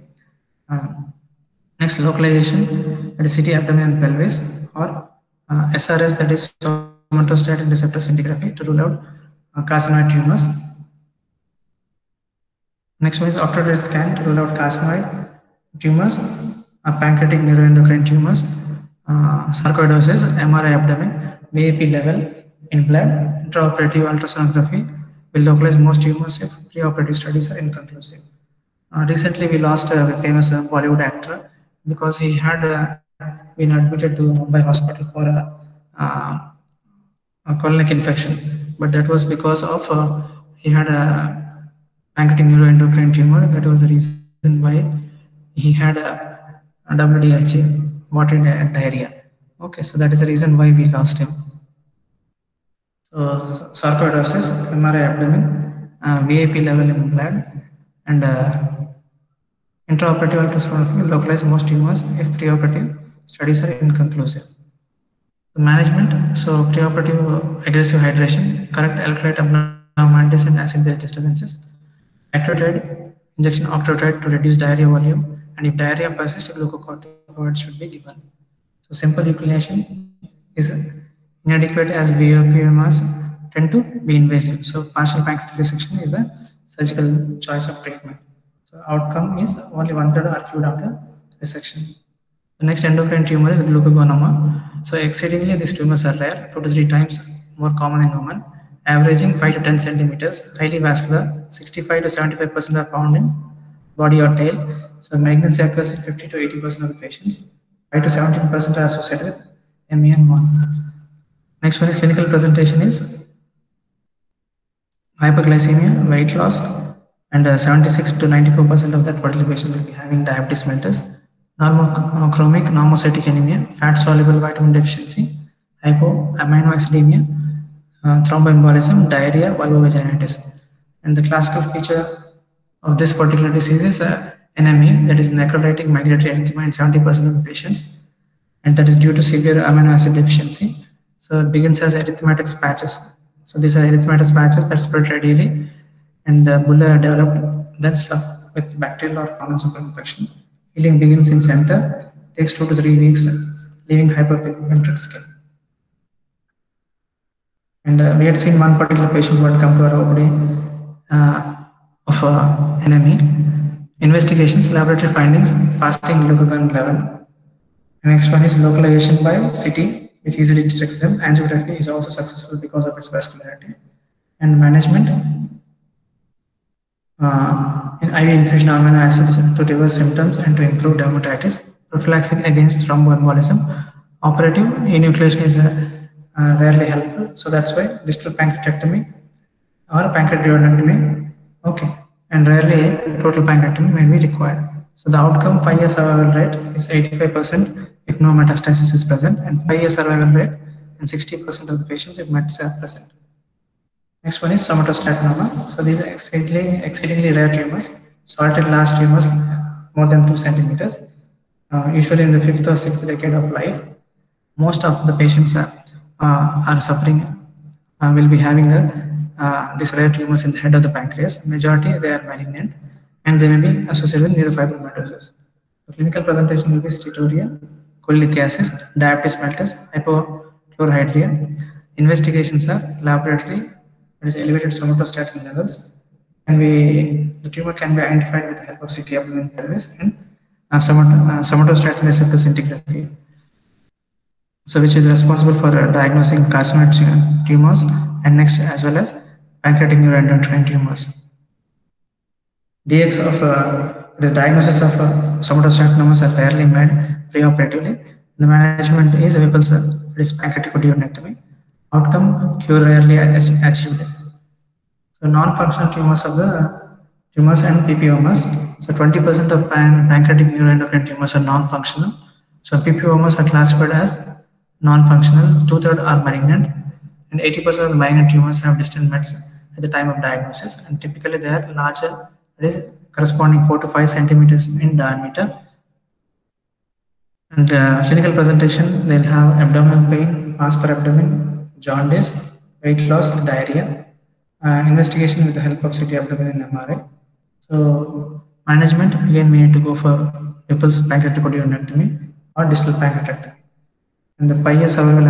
Next, localization, that is CT abdomen and pelvis, or SRS, that is somatostatin receptor scintigraphy, to rule out carcinoid tumors. Next one is octodad scan to rule out carcinoid tumors, pancreatic neuroendocrine tumors, sarcoidosis, MRI abdomen, VAP level in blood, intraoperative ultrasonography will localize most tumors if preoperative studies are inconclusive. Recently, we lost a famous Bollywood actor because he had been admitted to Mumbai hospital for a colonic infection, but that was because of he had a pancreatic neuroendocrine tumor. That was the reason why he had a WDHA, water diarrhea. Okay, so that is the reason why we lost him. So sarcoidosis, MRI abdomen, VAP level in blood, and intraoperative ultrasonography will localize most tumors if preoperative studies are inconclusive. The management, so preoperative aggressive hydration, correct electrolyte abnormalities and acid-base disturbances, actotide, injection octreotide to reduce diarrhea volume, and if diarrhea persists, glucocorticoids should be given. So simple equilation is inadequate as VOPMRs tend to be invasive. So partial pancreatic resection is the surgical choice of treatment. So outcome is only 1/3 are cured after resection. The next endocrine tumor is glucagonoma. So exceedingly these tumors are rare, 2 to 3 times more common in women, averaging 5 to 10 centimeters, highly vascular, 65 to 75% are found in body or tail. So malignancy occurs in 50 to 80% of the patients. 5 to 17% are associated with MEN1. Next one is clinical presentation is hyperglycemia, weight loss, and 76 to 94% of that particular patient will be having diabetes mellitus, normochromic normocytic anemia, fat soluble vitamin deficiency, hypoaminoacidemia, thromboembolism, diarrhea, vulvovaginitis. And the classical feature of this particular disease is NME, that is necrolytic migratory erythema in 70% of the patients, and that is due to severe amino acid deficiency. So it begins as erythematous patches. So these are erythematous patches that spread radially, and bullae are developed, then stuck with bacterial or common superinfection. Healing begins in center, takes 2 to 3 weeks, leaving hyperpigmented skin. And we had seen one particular patient who had come to our OPD of NME. Investigations, laboratory findings, fasting glucagon level. The next one is localization by CT, which easily detects them. Angiography is also successful because of its vascularity. And management, in IV infusion of amino acids to reverse symptoms and to improve dermatitis. Prophylaxis against thromboembolism. Operative enucleation is rarely helpful, so that's why distal pancreatectomy or pancreatidorectomy, okay, and rarely total pancreatectomy may be required. So the outcome 5-year survival rate is 85% if no metastasis is present, and 5-year survival rate in 60% of the patients if mets are present. Next one is somatostatinoma. So these are exceedingly rare tumors, salted large tumors more than 2 centimeters, usually in the 5th or 6th decade of life. Most of the patients are suffering, will be having these rare tumors in the head of the pancreas. Majority they are malignant, and they may be associated with neurofibromatosis. The clinical presentation will be steatorrhea, cholelithiasis, diabetes mellitus, hypochlorhydria. Investigations are laboratory, that is elevated somatostatin levels, and the tumor can be identified with the help of CT abdomen pelvis and somatostatin receptor scintigraphy. So which is responsible for diagnosing carcinoid tumors, and next as well as pancreatic neuroendocrine tumors. DX of this diagnosis of somatostatinomas are rarely made preoperatively. The management is Whipple's pancreatic duodenectomy. Outcome cure rarely achieved. So non-functional tumors of the tumors and PPOMs. So 20% of pancreatic neuroendocrine tumors are non-functional. So PPOMs are classified as non-functional, 2/3 are malignant, and 80% of the malignant tumors have distant mets at the time of diagnosis, and typically they are larger, that is corresponding 4 to 5 centimeters in diameter, And clinical presentation, they'll have abdominal pain, mass per abdomen, jaundice, weight loss, diarrhea, investigation with the help of CT abdomen and MRI. So management, again, we need to go for Whipple's pancreatic duodenectomy or distal pancreatectomy. And the 5-year survival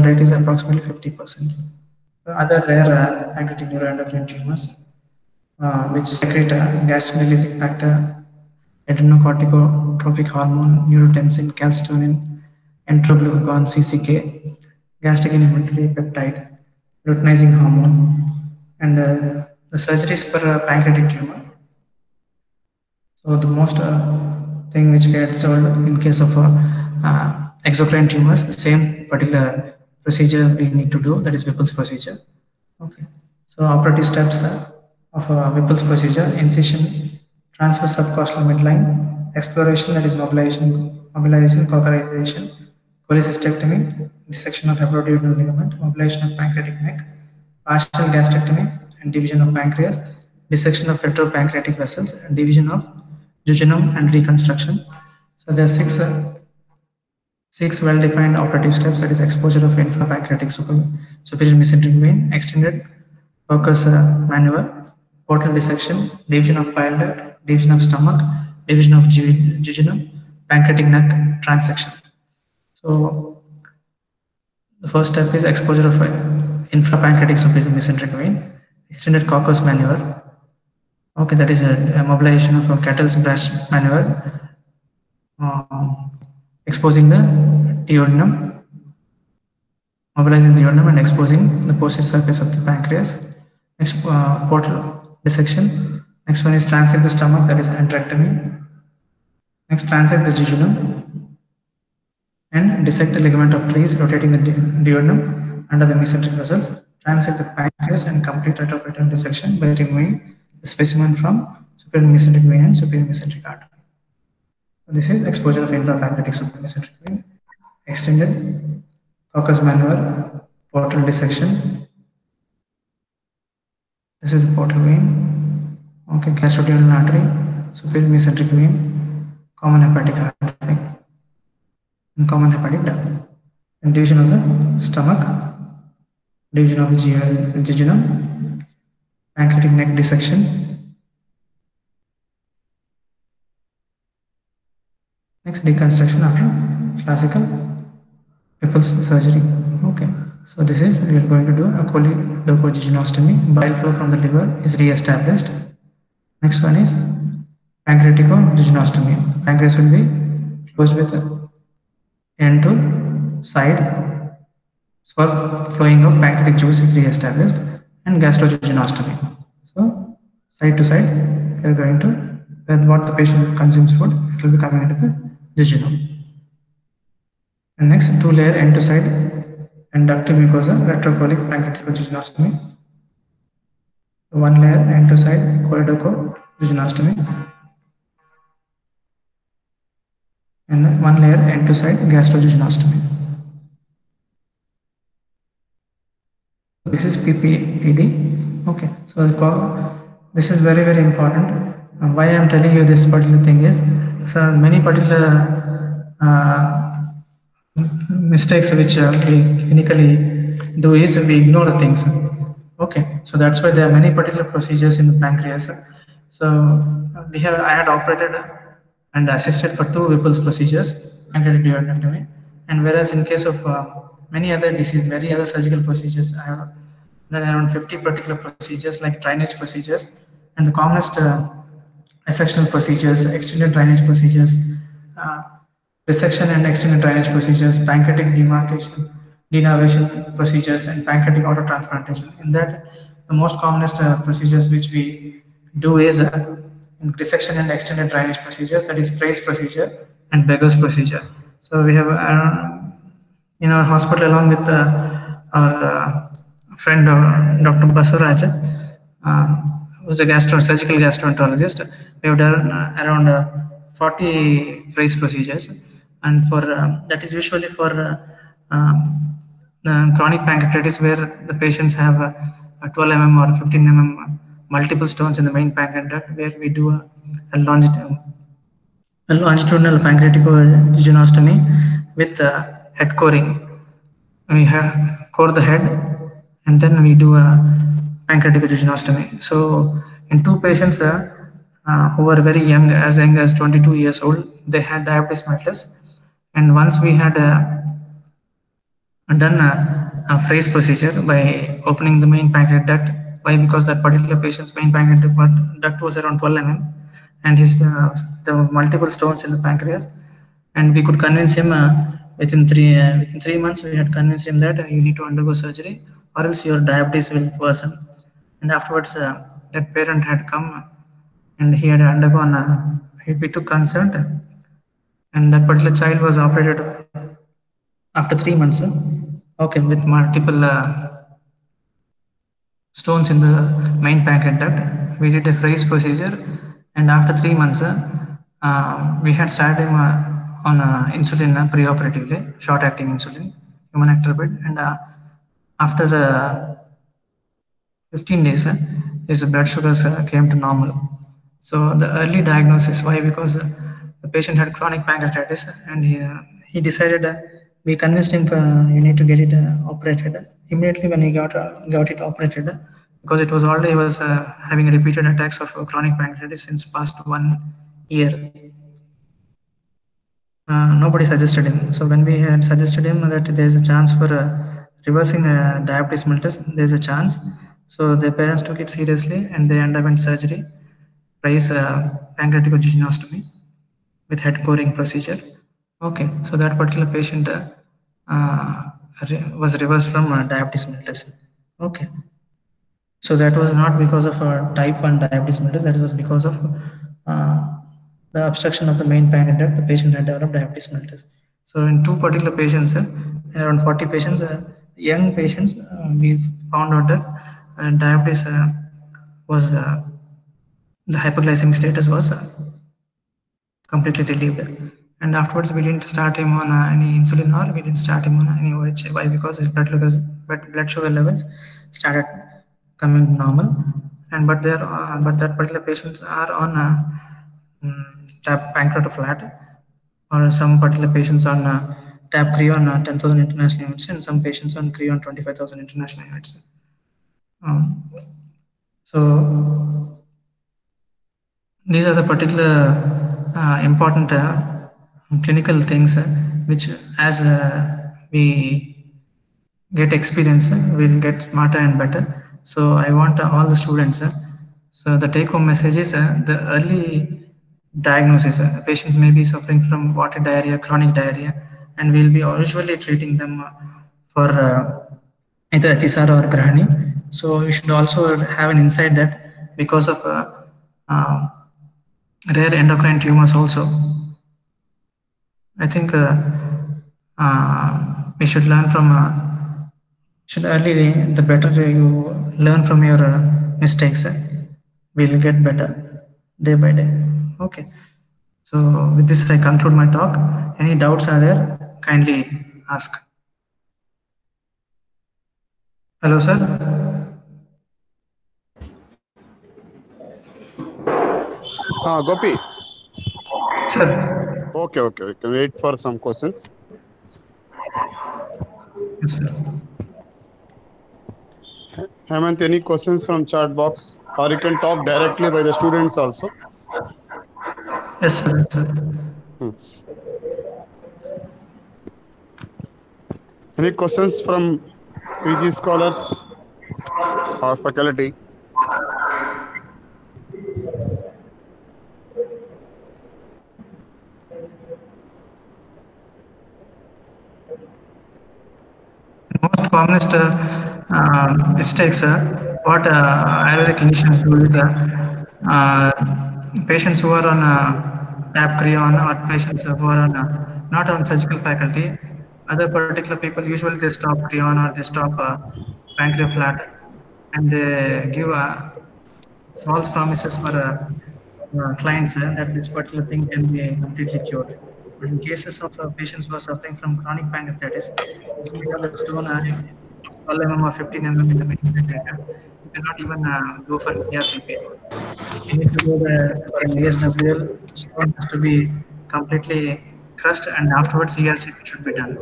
rate is approximately 50%. Other rare pancreatic neuroendocrine tumors, which secrete gastric releasing factor, adrenocorticotropic hormone, neurotensin, calcitonin, enteroglucagon, CCK, gastric inhibitory peptide, luteinizing hormone, and the surgeries for pancreatic tumor. So the most thing which gets told in case of exocrine tumors, the same particular procedure we need to do, that is Whipple's procedure. Okay. So operative steps of Whipple's procedure: incision, transfer subcostal midline, exploration, that is mobilization, cauterization, cholecystectomy, dissection of hepatoduodenal ligament, mobilization of pancreatic neck, partial gastrectomy and division of pancreas, dissection of retropancreatic vessels, and division of jejunum and reconstruction. So there are six well-defined operative steps, that is exposure of infrapancreatic superior mesenteric vein, extended Coccus maneuver, portal dissection, division of bile duct, division of stomach, division of jejunum, pancreatic neck transection. So the first step is exposure of infrapancreatic superior mesenteric vein, extended Coccus maneuver. Okay, that is a mobilization of a cattle's breast maneuver, exposing the duodenum, mobilizing the duodenum and exposing the posterior surface of the pancreas. Next, portal dissection. Next one is transect the stomach, that is enterectomy. Next, transect the jejunum and dissect the ligament of Treves, rotating the duodenum under the mesenteric vessels. Transect the pancreas and complete retroperitoneal dissection by removing the specimen from superior mesenteric vein and superior mesenteric artery. This is exposure of infrapancreatic superior mesenteric vein. Extended Coccus maneuver, portal dissection. This is the portal vein. Okay, gastroduodenal artery, superior mesenteric vein, common hepatic artery, and common hepatic duct. And division of the stomach, division of the jejunum, pancreatic neck dissection. Next, deconstruction after classical Whipple's surgery. Okay, so this is, we are going to do a choledocojejunectomy. Bile flow from the liver is re-established. Next one is pancreaticojejunostomy. Pancreas will be closed with end to side, flowing of pancreatic juice is re-established, and gastrojejunostomy. So side to side, we are going to, when what the patient consumes food, it will be coming into the jejunum. And next, 2-layer end to side and ductal mucosa, retrocolic pancreaticojejunostomy. 1-layer end to side choledochojejunostomy. And 1-layer end to side gastrojejunostomy. This is PPPD. Okay, so this is very, very important. Why I am telling you this particular thing is, so many particular mistakes which we clinically do is we ignore the things. Okay, so that's why there are many particular procedures in the pancreas. So I had operated and assisted for 2 Whipple's procedures, pancreatic duodenectomy, and whereas in case of many other diseases, many other surgical procedures, I have done around 50 particular procedures like drainage procedures, and the commonest resectional procedures, extended drainage procedures, resection and extended drainage procedures, pancreatic demarcation, denervation procedures, and pancreatic autotransplantation. In that, the most commonest procedures which we do is resection and extended drainage procedures, that is Price procedure and Beggar's procedure. So we have in our hospital, along with our friend Dr. Basuraj, who's a surgical gastroenterologist, we have done around 40 Price procedures, and for that is usually for chronic pancreatitis, where the patients have 12 mm or 15 mm multiple stones in the main pancreatic duct, where we do a longitudinal a longitudinal pancreaticogynostomy with head coring. We have core the head and then we do a pancreaticogynostomy. So in two patients who were very young as 22 years old, they had diabetes mellitus. And once we had done a phrase procedure by opening the main pancreatic duct. Why? Because that particular patient's main pancreatic duct was around 12 and his there were multiple stones in the pancreas, and we could convince him within 3 months. We had convinced him that you need to undergo surgery, or else your diabetes will worsen. And afterwards, that parent had come and he had undergone. We took consent, and that particular child was operated after 3 months. Okay, with multiple stones in the main pancreatic duct. We did a phrase procedure, and after 3 months, we had started him on insulin pre-operatively, short-acting insulin, human actropid, and after 15 days, his blood sugars came to normal. So the early diagnosis, why? Because the patient had chronic pancreatitis, and he decided, we convinced him, you need to get it operated. Immediately when he got it operated, because it was already, he was having repeated attacks of chronic pancreatitis since past 1 year. Nobody suggested him. So when we had suggested him that there is a chance for reversing diabetes mellitus, there is a chance. So the parents took it seriously and they underwent surgery, raise pancreaticogynostomy with head coring procedure. Okay, so that particular patient was reversed from diabetes mellitus. Okay, so that was not because of type 1 diabetes mellitus, that was because of the obstruction of the main pancreatic duct. The patient had developed diabetes mellitus. So in two particular patients, around 40 patients, young patients, we found out that diabetes was, the hyperglycemic status was completely relieved. And afterwards, we didn't start him on any insulin, or we didn't start him on any OHA. Why? Because his blood sugar levels started coming normal, and but that particular patients are on TAP pancreatoflat, or some particular patients on TAP Creon 10,000 international units, and some patients on Creon 25,000 international units. So these are the particular important clinical things which, as we get experience, we'll get smarter and better. So I want all the students, so the take-home message is the early diagnosis. Patients may be suffering from water diarrhea, chronic diarrhea, and we'll be usually treating them for either Atisara or Grahani. So you should also have an insight that because of rare endocrine tumors also, I think we should learn from, the better you learn from your mistakes, we'll get better day by day. Okay. So with this, I conclude my talk. Any doubts are there? Kindly ask. Hello, sir. Gopi. Sir. Okay. We can wait for some questions. Yes, sir. Hemant, any questions from chat box? Or you can talk directly by the students also. Yes, sir. Any questions from PG scholars or faculty? Most commonest mistakes what Ayurvedic clinicians do is patients who are on TAP Creon, or patients who are on not on surgical faculty, other particular people, usually they stop Creon or they stop pancreaflat, and they give false promises for clients that this particular thing can be completely cured. But in cases of patients who are suffering from chronic pancreatitis, if you have a stone 12 or 15 in the main pancreas, you cannot even go for ERCP. You need to go for an ESWL. Stone has to be completely crushed, and afterwards ERCP should be done.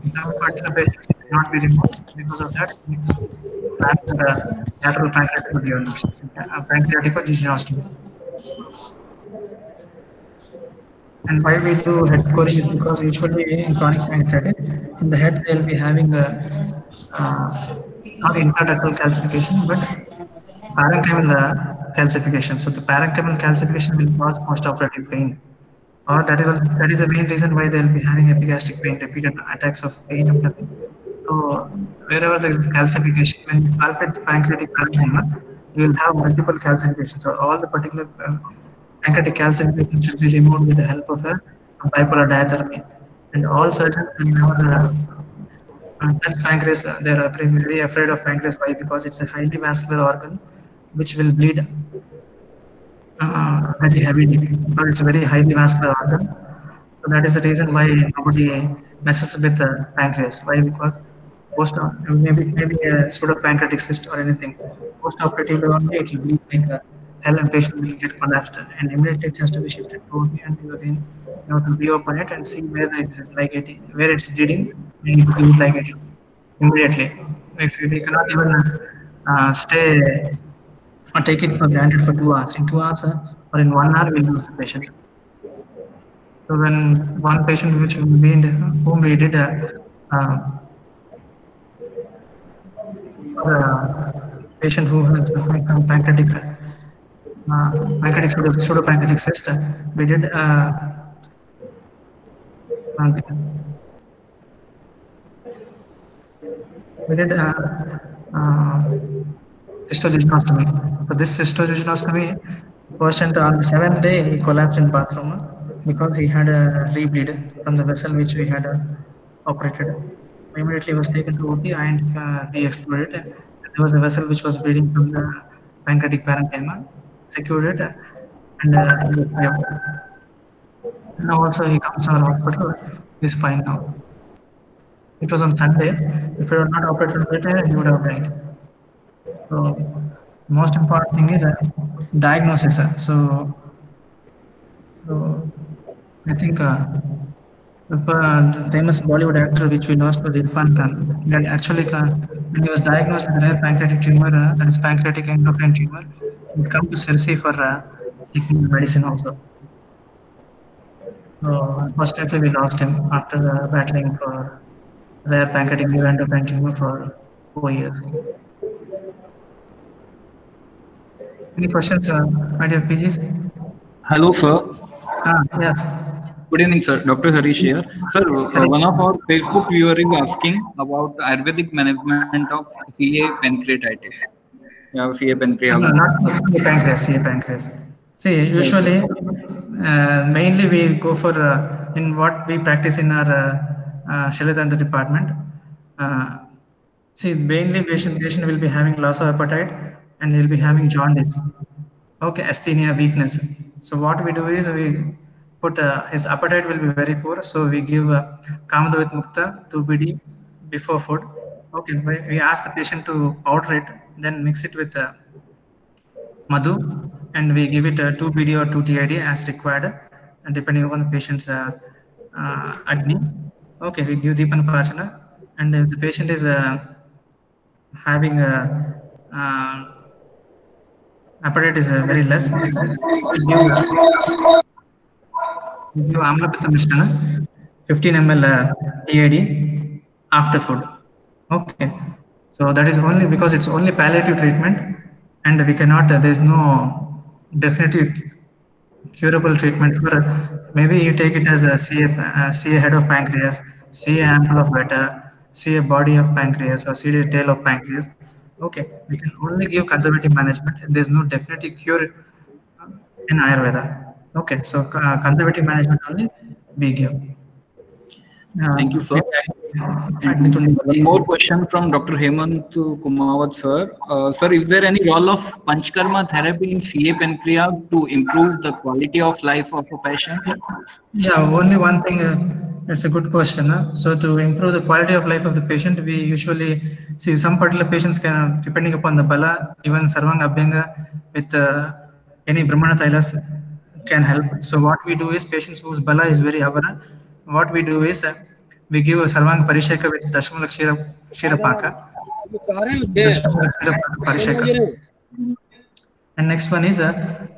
In some particular patients, it cannot be removed. Because of that, we need to plan for lateral pancreatic pancreaticogynostomy. And why we do head coring is because usually in chronic pancreatitis, in the head they'll be having not intraductal calcification, but parenchymal calcification. So the parenchymal calcification will cause postoperative pain, or that is the main reason why they'll be having epigastric pain, repeated attacks of pain. So wherever there is calcification, when you palpate the pancreatic parenchyma, you will have multiple calcifications. So all the particular pancreatic calcification should be removed with the help of a bipolar diathermy. And all surgeons will never touch pancreas. They are very afraid of pancreas. Why? Because it's a highly vascular organ, which will bleed very heavily. Because it's a very highly vascular organ. So that is the reason why nobody messes with the pancreas. Why? Because maybe a pseudopancreatic cyst or anything. Post-operatively only it will bleed like hell, and patient will get collapsed, and immediately it has to be shifted to OP, and you again you have to reopen it and see where it's ligating, where it's bleeding, and you give it ligating immediately. If we cannot even stay or take it for granted for 2 hours, in 2 hours or in 1 hour, we'll lose the patient. So when one patient which will be in whom we did patient who has pancreatic pseudopancreatic cyst, we did cystogynostomy. So this cystogynostomy, patient on the 7th day he collapsed in bathroom because he had a rebleed from the vessel which we had operated. Immediately was taken to OP and we explored it. There was a vessel which was bleeding from the pancreatic parenchyma, secured it, and now also he comes to our hospital. He's fine now. It was on Sunday. If we were not operated on that day, he would have died. So most important thing is diagnosis. So I think the famous Bollywood actor which we lost was Irfan Khan. He had actually, when he was diagnosed with rare pancreatic tumor, that is pancreatic endocrine tumor, he would come to Chelsea for taking medicine also. So unfortunately, we lost him after battling for rare pancreatic endocrine tumor for 4 years. Any questions, my dear PGs? Hello, sir. Yes. Good evening, sir. Dr. Harish here. Sir, one of our Facebook viewer is asking about Ayurvedic management of CA pancreatitis. Yeah, CA pancreas. No, not CA pancreas, CA pancreas. See, usually, mainly we go for, in what we practice in our Shailatantra department. See, mainly patient will be having loss of appetite and he'll be having jaundice. Okay, asthenia, weakness. So what we do is we put his appetite will be very poor. So we give Kamada with Mukta 2 BD before food. Okay, we ask the patient to powder it, then mix it with Madhu, and we give it 2 BD or 2 TID as required, and depending upon the patient's Agni. Okay, we give Deepan Pachana, and if the patient is having appetite is very less, we give Amla Pitta Mishrana, 15 ml TID after food. Okay, so that is only because it's only palliative treatment, and we cannot, there is no definitive curable treatment for, maybe you take it as a CA head of pancreas, CA ample of beta, CA body of pancreas, or CA tail of pancreas. Okay, we can only give conservative management. There is no definitive cure in Ayurveda. Okay, so conservative management only we give. Thank you, sir. One more question from Dr. Hemant Kumawat, sir. Sir, is there any role of Panchkarma therapy in CA pancreas to improve the quality of life of a patient? Yeah, only one thing. It's a good question. So to improve the quality of life of the patient, we usually see some particular patients can, depending upon the bala, even Sarvanga Abhyanga with any Brahmana Thailas can help. So what we do is patients whose bala is very avara, what we do is we give a Sarvang Parisheka with Dashmula Kshirapaka. Parisheka. And next one is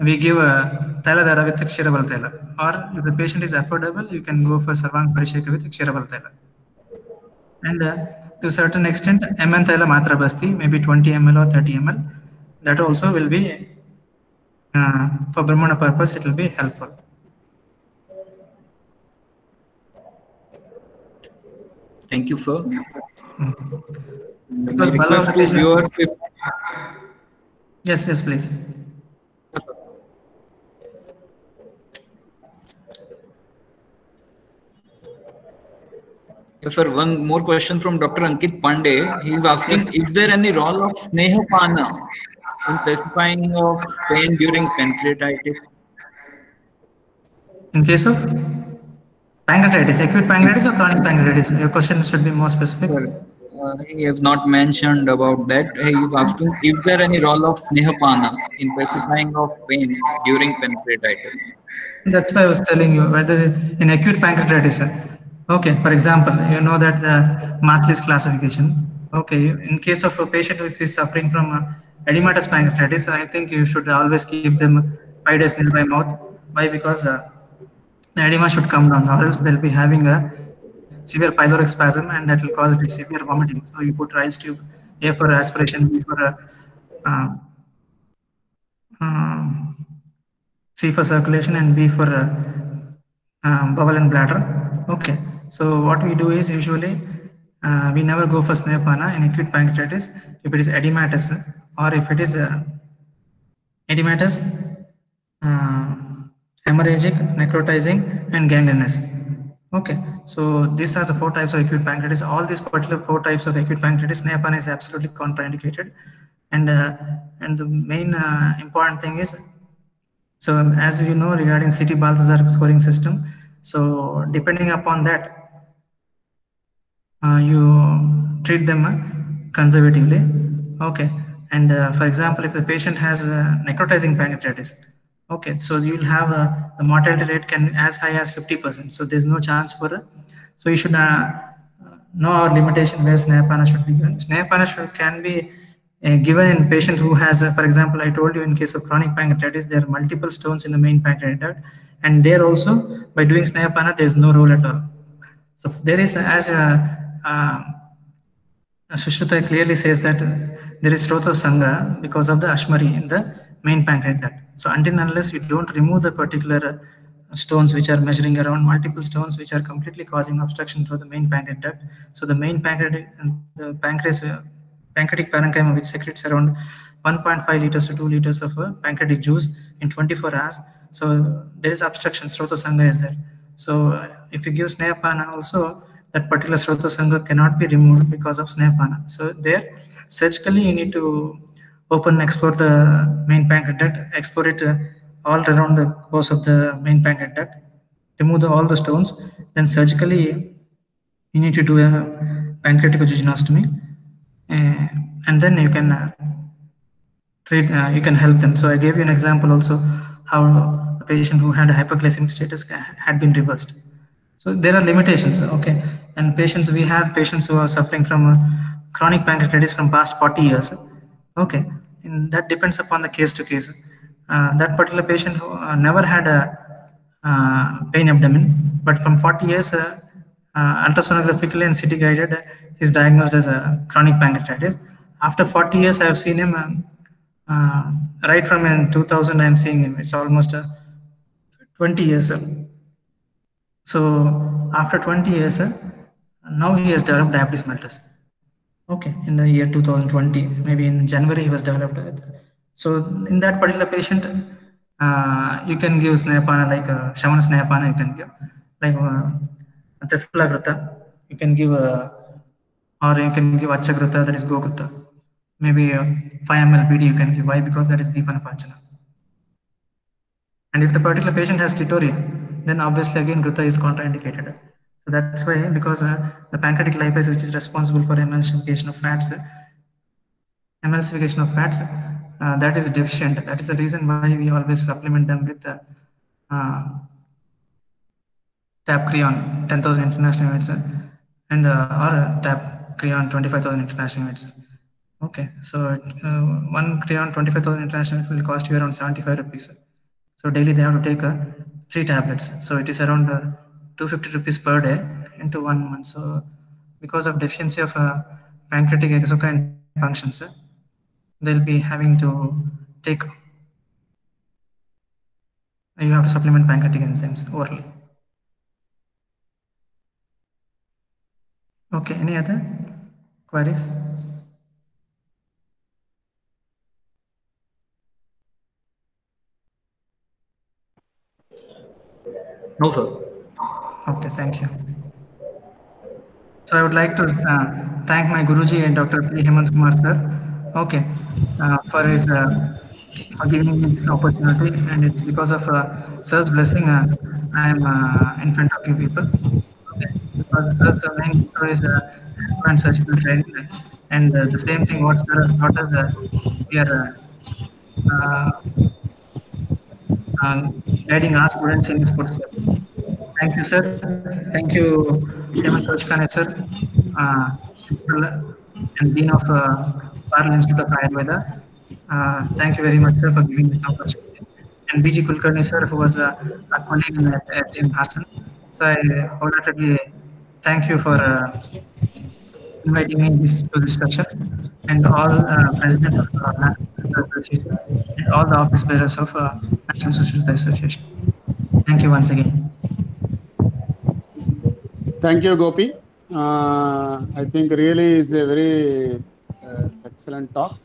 we give a Tailadara with Kshiraval Taila. Or if the patient is affordable, you can go for Sarvang Parisheka with Kshiraval Taila. And to a certain extent, MN Taila Matra Basti, maybe 20 ml or 30 ml, that also will be, for Brahmana purpose, it will be helpful. Thank you, sir. Because request to viewer. Yes, please. Yes, sir. One more question from Dr. Ankit Pandey. He is asking, is there any role of Snehapana in pacifying of pain during pancreatitis? In case of pancreatitis, acute pancreatitis or chronic pancreatitis? Your question should be more specific. Sir, he has not mentioned about that. He is asking, is there any role of Snehapana in pacifying of pain during pancreatitis? That's why I was telling you, whether in acute pancreatitis. Okay, for example, you know that the Masley's classification. Okay, in case of a patient if is suffering from edematous pancreatitis, I think you should always keep them 5 days nearby mouth. Why? Because the edema should come down, or else they'll be having a severe pyloric spasm, and that will cause severe vomiting. So you put Riles tube, A for aspiration, B for C for circulation, and B for bowel and bladder. Okay, so what we do is usually we never go for Snehapana in acute pancreatitis if it is edematous, or if it is edematous, hemorrhagic, necrotizing, and gangrenous. Okay, so these are the 4 types of acute pancreatitis. All these particular 4 types of acute pancreatitis, Snehapana is absolutely contraindicated. And the main important thing is, so as you know regarding CT Balthazar scoring system, so depending upon that, you treat them conservatively. Okay, and for example, if the patient has necrotizing pancreatitis, okay, so you will have the mortality rate can as high as 50%. So there's no chance for so you should know our limitation where Snehapana should be given. Snehapana can be given in patient who has, for example, I told you in case of chronic pancreatitis, there are multiple stones in the main pancreatic duct, and there also by doing Snehapana, there is no role at all. So there is, as Sushruta clearly says that there is Srota Sangha because of the Ashmari in the main pancreatic duct. So until and unless you don't remove the particular stones which are measuring around multiple stones which are completely causing obstruction to the main pancreatic duct. So the main pancreatic and the pancreatic parenchyma, which secretes around 1.5 liters to 2 liters of pancreatic juice in 24 hours. So there is obstruction, Srota Sangha is there. So if you give Snehapana also, that particular Srota Sangha cannot be removed because of Snehapana. So there, surgically you need to open and explore the main pancreatic duct, explore it all around the course of the main pancreatic duct, remove all the stones, then surgically you need to do a pancreatic jejunostomy, and then you can treat, you can help them. So I gave you an example also how a patient who had a hyperglycemic status had been reversed. So there are limitations, okay. And patients, we have patients who are suffering from chronic pancreatitis from past 40 years, okay. And that depends upon the case to case. That particular patient who never had a pain abdomen, but from 40 years, ultrasonographically and CT guided, is diagnosed as a chronic pancreatitis. After 40 years, I have seen him, right from in 2000, I am seeing him. It's almost 20 years. So after 20 years, now he has developed diabetes mellitus. Okay, in the year 2020, maybe in January he was developed. So in that particular patient, you can give Snehapana, like Shamana Snehapana you can give, like Triflagrata, you can give, or you can give Achagrata, that is Gograta. Maybe 5 ml PD you can give. Why? Because that is Deepana Pachana. And if the particular patient has tituria, then obviously again Grutta is contraindicated. So that's why, because the pancreatic lipase, which is responsible for emulsification of fats, that is deficient. That is the reason why we always supplement them with TAP Creon 10,000 international units and or TAP Creon 25,000 international units. Okay, so one Creon 25,000 international will cost you around 75 rupees. So daily they have to take 3 tablets. So it is around 250 rupees per day into 1 month. So because of deficiency of pancreatic exocrine functions, they'll be having to take. You have to supplement pancreatic enzymes orally. Okay, any other queries? No, sir. Okay, thank you. So I would like to thank my Guruji and Dr. P. Hemant Kumar sir, okay, for his for giving me this opportunity, and it's because of sir's blessing I am in front of you people. Okay, because sir's main motto is and surgical training, and the same thing what sir has taught us, we are uh, uh, guiding our students in his footsteps. Thank you, sir. Thank you, Hemant Toshkane, sir, principal and dean of Parle Institute of Ayurveda. Thank you very much, sir, for giving this opportunity. And BG Kulkarni, sir, who was a colleague at Jim Hassan. So I wholeheartedly thank you for inviting me to this session, and all president of National Association and all the office bearers of National Social Association. Thank you once again. Thank you, Gopi. I think really is a very excellent talk.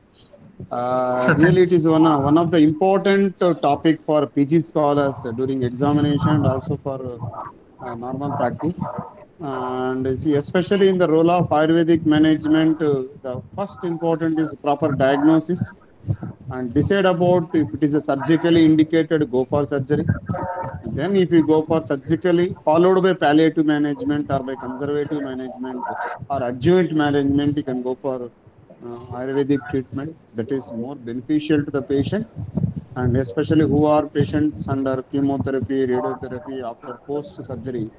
Really, it is one of the important topic for PG scholars during examination and also for normal practice. And especially in the role of Ayurvedic management, the first important is proper diagnosis and decide about if it is a surgically indicated, go for surgery. And then if you go for surgically, followed by palliative management or by conservative management or adjuvant management, you can go for Ayurvedic treatment that is more beneficial to the patient, and especially who are patients under chemotherapy, radiotherapy after post-surgery.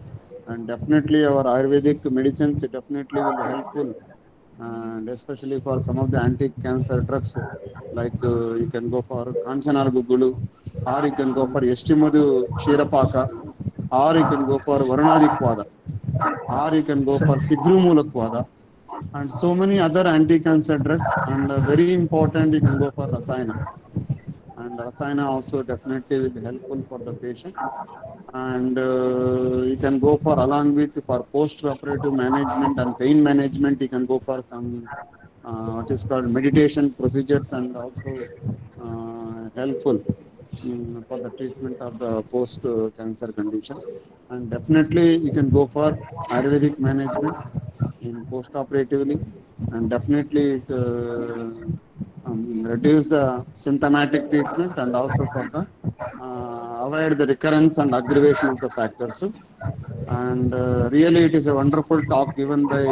And definitely our Ayurvedic medicines definitely will be helpful, and especially for some of the anti-cancer drugs, like you can go for Kanchanar Gugulu, or you can go for Estimadu Shirapaka, or you can go for Varunadi Kwada, or you can go for Sigrumula Kwada, and so many other anti-cancer drugs. And very important, you can go for Rasayana. And Rasayana also definitely will be helpful for the patient. And you can go for, along with for post-operative management and pain management, you can go for some what is called meditation procedures, and also helpful for the treatment of the post-cancer condition. And definitely you can go for Ayurvedic management in post-operatively, and definitely it reduce the symptomatic treatment, and also for the avoid the recurrence and aggravation of the factors. And really it is a wonderful talk given by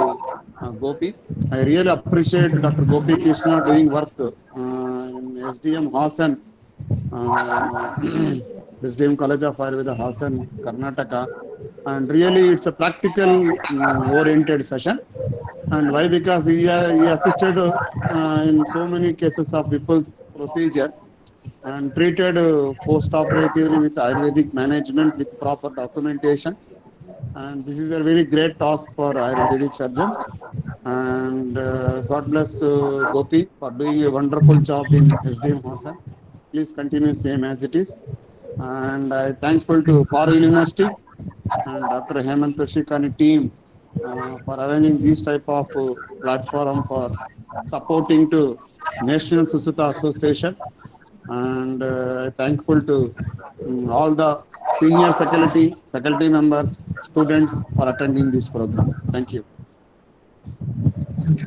Gopi. I really appreciate Dr. Gopi Krishna doing work in SDM Hassan, SDM College of Ayurveda Hassan, Karnataka. And really it's a practical oriented session. And why? Because he assisted in so many cases of people's procedure and treated post-operatively with Ayurvedic management with proper documentation. And this is a very great task for Ayurvedic surgeons. And God bless Gopi for doing a wonderful job in SDM Hassan. Please continue same as it is. And I'm thankful to Parle University and Dr. Hemant Toshkane team for arranging this type of platform for supporting to National Sushruta Association. And thankful to all the senior faculty members, students for attending this program. Thank you.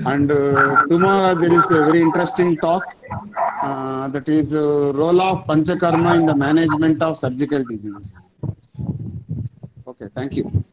And tomorrow there is a very interesting talk that is role of Panchakarma in the management of surgical diseases. Okay, thank you.